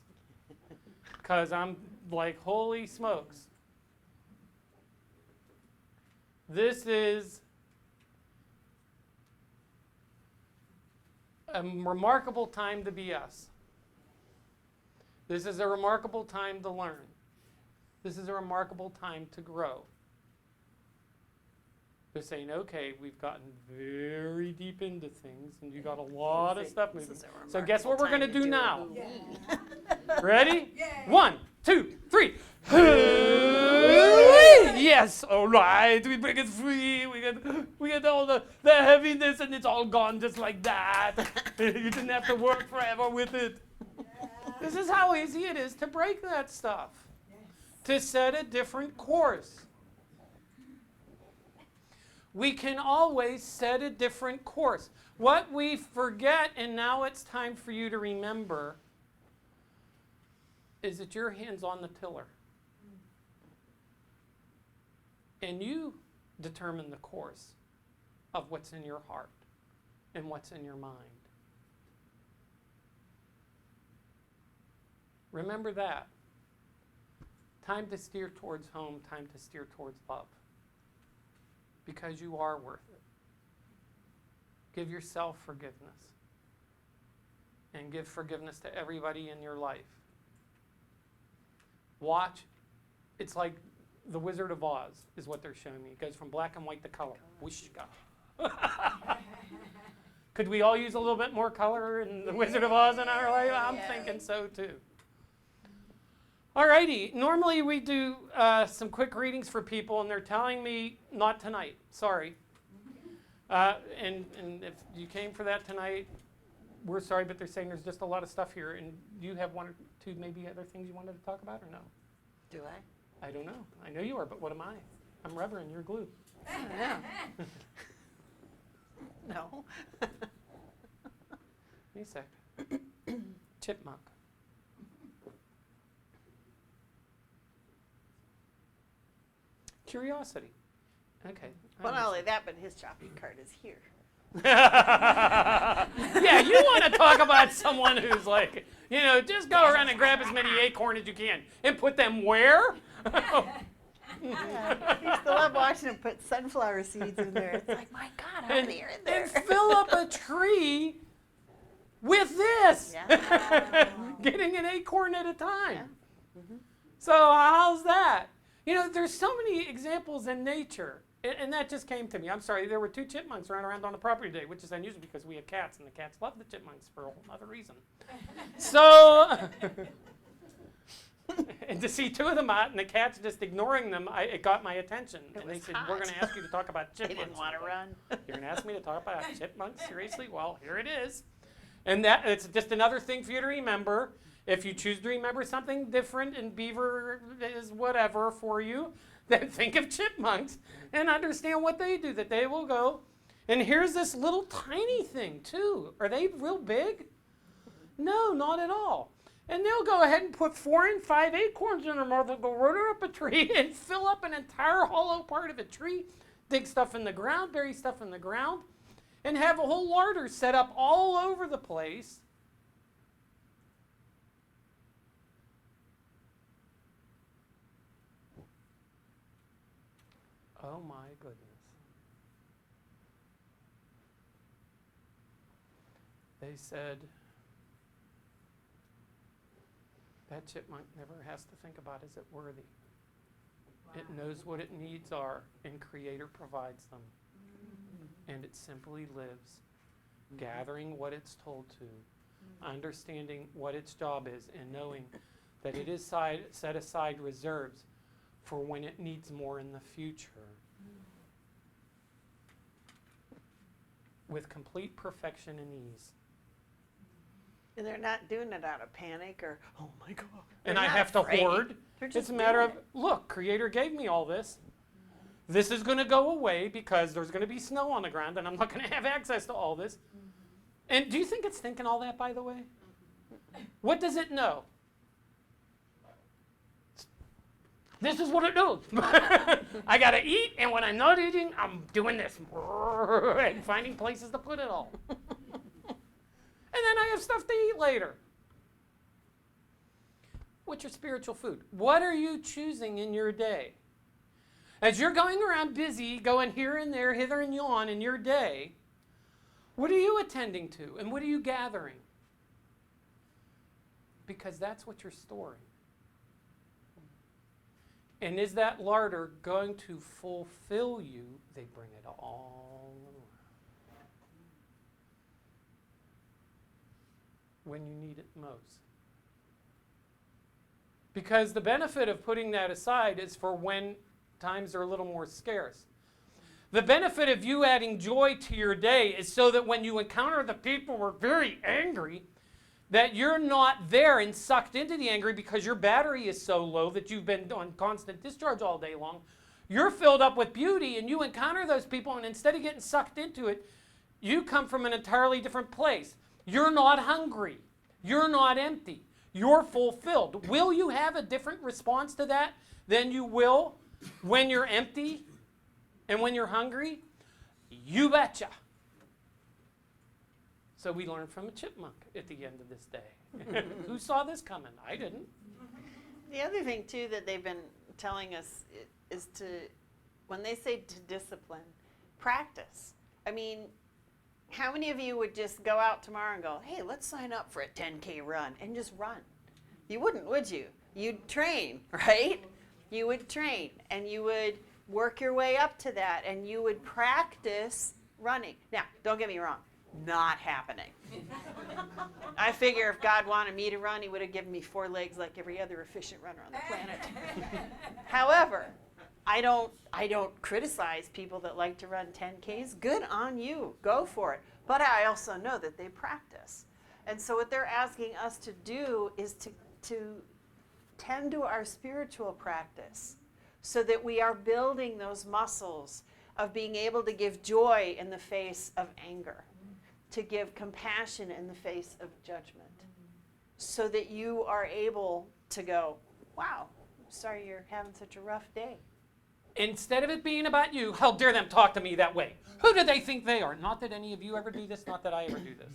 Because I'm like, holy smokes. This is a remarkable time to be us. This is a remarkable time to learn. This is a remarkable time to grow. They're saying, okay, we've gotten very deep into things, and you got a lot of stuff moving. So guess what we're going to do now? Ready? Yay. 1, 2, 3. Yes, all right. We break it free. We get all the heaviness, and it's all gone just like that. You didn't have to work forever with it. This is how easy it is to break that stuff. To set a different course. We can always set a different course. What we forget, and now it's time for you to remember, is that your hand's on the tiller. And you determine the course of what's in your heart and what's in your mind. Remember that. Time to steer towards home, time to steer towards love. Because you are worth it. Give yourself forgiveness. And give forgiveness to everybody in your life. Watch. It's like the Wizard of Oz is what they're showing me. It goes from black and white to color. Whoosh, go. Could we all use a little bit more color in the Wizard of Oz in our life? I'm thinking so too. Alrighty, normally we do some quick readings for people, and they're telling me not tonight. Sorry. And if you came for that tonight, we're sorry, but they're saying there's just a lot of stuff here. And do you have one or two maybe other things you wanted to talk about, or no? Do I? I don't know. I know you are, but what am I? I'm rubber and you're glue. I don't know. No. Wait a sec. Chipmunk. Curiosity. Okay. Well, not only that, but his shopping cart is here. Yeah, you want to talk about someone who's like, just go around and grab as many acorn as you can and put them where? Yeah. I used to love watching him put sunflower seeds in there. It's like, my God, how many are in there? And fill up a tree with this. Yeah. Getting an acorn at a time. Yeah. Mm-hmm. So how's that? There's so many examples in nature. And that just came to me. I'm sorry, there were 2 chipmunks running around on the property today, which is unusual because we have cats, and the cats love the chipmunks for a whole other reason. So, and to see 2 of them out and the cats just ignoring them, it got my attention. And they said, we're going to ask you to talk about They chipmunks. didn't want to run. You're going to ask me to talk about chipmunks? Seriously? Well, here it is. And that it's just another thing for you to remember. If you choose to remember something different and beaver is whatever for you, then think of chipmunks and understand what they do, that they will go. And here's this little tiny thing too. Are they real big? No, not at all. And they'll go ahead and put 4 and 5 acorns in their mouth. They'll go rotor up a tree and fill up an entire hollow part of a tree, dig stuff in the ground, bury stuff in the ground, and have a whole larder set up all over the place. Oh my goodness. They said that chipmunk never has to think about, is it worthy? Wow. It knows what its needs are, and Creator provides them. And it simply lives, gathering what it's told to, understanding what its job is, and knowing that it is set aside reserves for when it needs more in the future. With complete perfection and ease. And they're not doing it out of panic or, oh my God. And I have to hoard. It's a matter of, look, Creator gave me all this. This is going to go away because there's going to be snow on the ground and I'm not going to have access to all this. And do you think it's thinking all that, by the way? What does it know? This is what it knows. I got to eat, and when I'm not eating, I'm doing this. And finding places to put it all. then I have stuff to eat later. What's your spiritual food? What are you choosing in your day? As you're going around busy, going here and there, hither and yon in your day, what are you attending to and what are you gathering? Because that's what you're storing. And is that larder going to fulfill you? They bring it all around. When you need it most. Because the benefit of putting that aside is for when times are a little more scarce. The benefit of you adding joy to your day is so that when you encounter the people who are very angry, that you're not there and sucked into the angry because your battery is so low that you've been on constant discharge all day long. You're filled up with beauty and you encounter those people, and instead of getting sucked into it, you come from an entirely different place. You're not hungry. You're not empty. You're fulfilled. Will you have a different response to that than you will when you're empty and when you're hungry? You betcha. So we learned from a chipmunk at the end of this day. Who saw this coming? I didn't. The other thing, too, that they've been telling us is to, when they say to discipline, practice. I mean, how many of you would just go out tomorrow and go, hey, let's sign up for a 10K run and just run? You wouldn't, would you? You'd train, right? You would train, and you would work your way up to that, and you would practice running. Now, don't get me wrong. Not happening. I figure if God wanted me to run, he would have given me 4 legs like every other efficient runner on the planet. However, I don't criticize people that like to run 10Ks. Good on you. Go for it. But I also know that they practice. And so what they're asking us to do is to tend to our spiritual practice so that we are building those muscles of being able to give joy in the face of anger, to give compassion in the face of judgment, so that you are able to go, wow, I'm sorry you're having such a rough day. Instead of it being about you, how dare them talk to me that way? Who do they think they are? Not that any of you ever do this, not that I ever do this.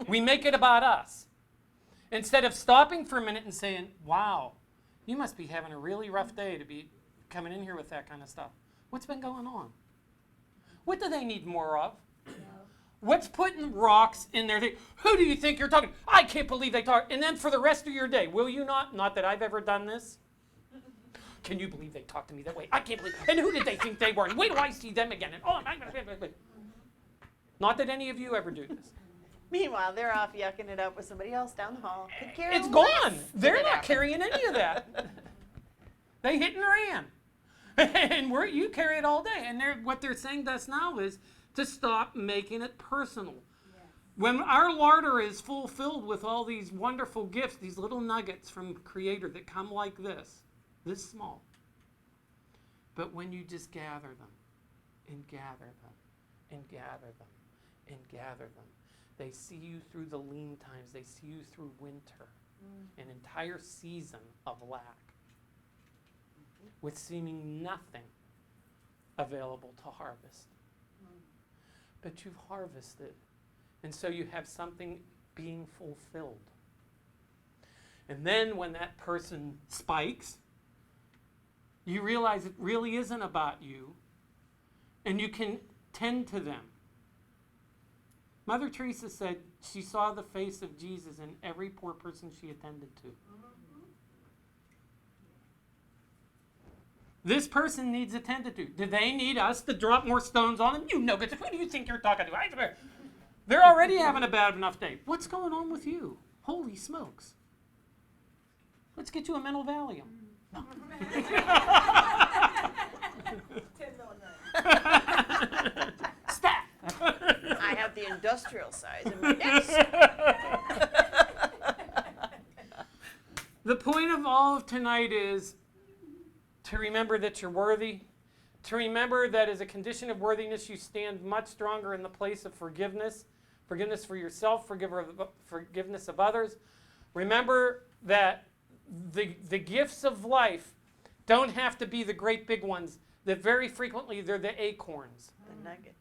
We make it about us. Instead of stopping for a minute and saying, wow, you must be having a really rough day to be coming in here with that kind of stuff. What's been going on? What do they need more of? What's putting rocks in their thing? Who do you think you're talking? I can't believe they talk. And then for the rest of your day, will you not? Not that I've ever done this. Can you believe they talked to me that way? I can't believe. And who did they think they were? And wait till I see them again. And not that any of you ever do this. Meanwhile, they're off yucking it up with somebody else down the hall. It's gone. They're not carrying any of that. They hit and ran. And you carry it all day. And what they're saying to us now is to stop making it personal. Yes. When our larder is fulfilled with all these wonderful gifts, these little nuggets from Creator that come like this small. But when you just gather them and gather them and gather them and gather them, they see you through the lean times. They see you through winter, an entire season of lack, with seeming nothing available to harvest. But you've harvested, and so you have something being fulfilled. And then when that person spikes, you realize it really isn't about you, and you can tend to them. Mother Teresa said she saw the face of Jesus in every poor person she attended to. This person needs attended to. Do they need us to drop more stones on them? You know, who do you think you're talking to? They're already having a bad enough day. What's going on with you? Holy smokes. Let's get you a mental Valium. No. Stat. I have the industrial size in my desk. The point of all of tonight is to remember that you're worthy, to remember that as a condition of worthiness, you stand much stronger in the place of forgiveness, forgiveness for yourself, forgiveness of others. Remember that the gifts of life don't have to be the great big ones, that very frequently they're the acorns. The nuggets.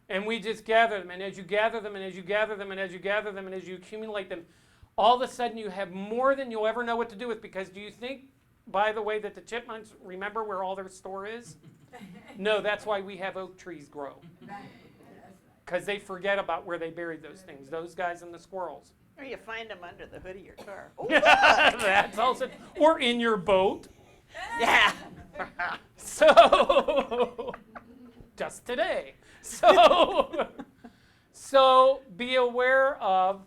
And we just gather them, and as you gather them, and as you gather them, and as you gather them, and as you accumulate them, all of a sudden you have more than you'll ever know what to do with. Because do you think, by the way, that the chipmunks remember where all their store is? No, that's why we have oak trees grow. Because they forget about where they buried those things, those guys and the squirrels. Or you find them under the hood of your car. Ooh, That's also, or in your boat. yeah. So, just today. So be aware of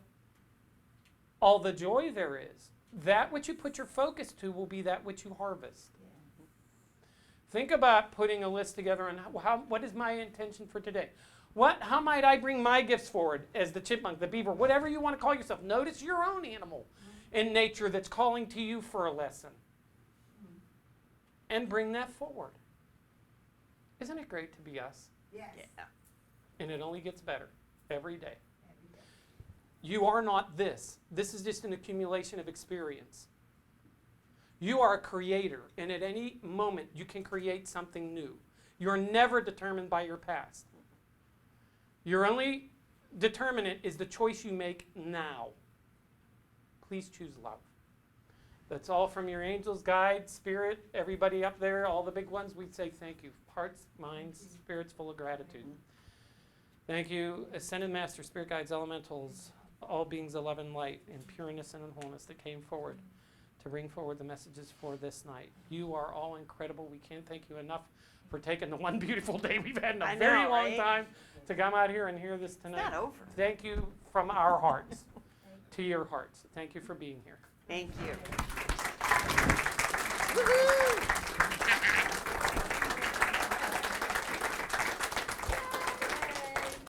all the joy there is. That which you put your focus to will be that which you harvest. Think about putting a list together on what is my intention for today. How might I bring my gifts forward as the chipmunk, the beaver, whatever you want to call yourself. Notice your own animal in nature that's calling to you for a lesson. And bring that forward. Isn't it great to be us? Yes. Yeah. And it only gets better every day. You are not this. This is just an accumulation of experience. You are a creator, and at any moment you can create something new. You're never determined by your past. Your only determinant is the choice you make now. Please choose love. That's all from your angels, guides, spirit, everybody up there, all the big ones. We'd say thank you. Hearts, minds, spirits full of gratitude. Thank you, Ascended Master, Spirit Guides, Elementals, all beings of love and light, in pureness and in wholeness that came forward to bring forward the messages for this night. You are all incredible. We can't thank you enough for taking the one beautiful day we've had in a very long time to come out here and hear this tonight. It's not over. Thank you from our hearts to your hearts. Thank you for being here. Thank you. Woo-hoo.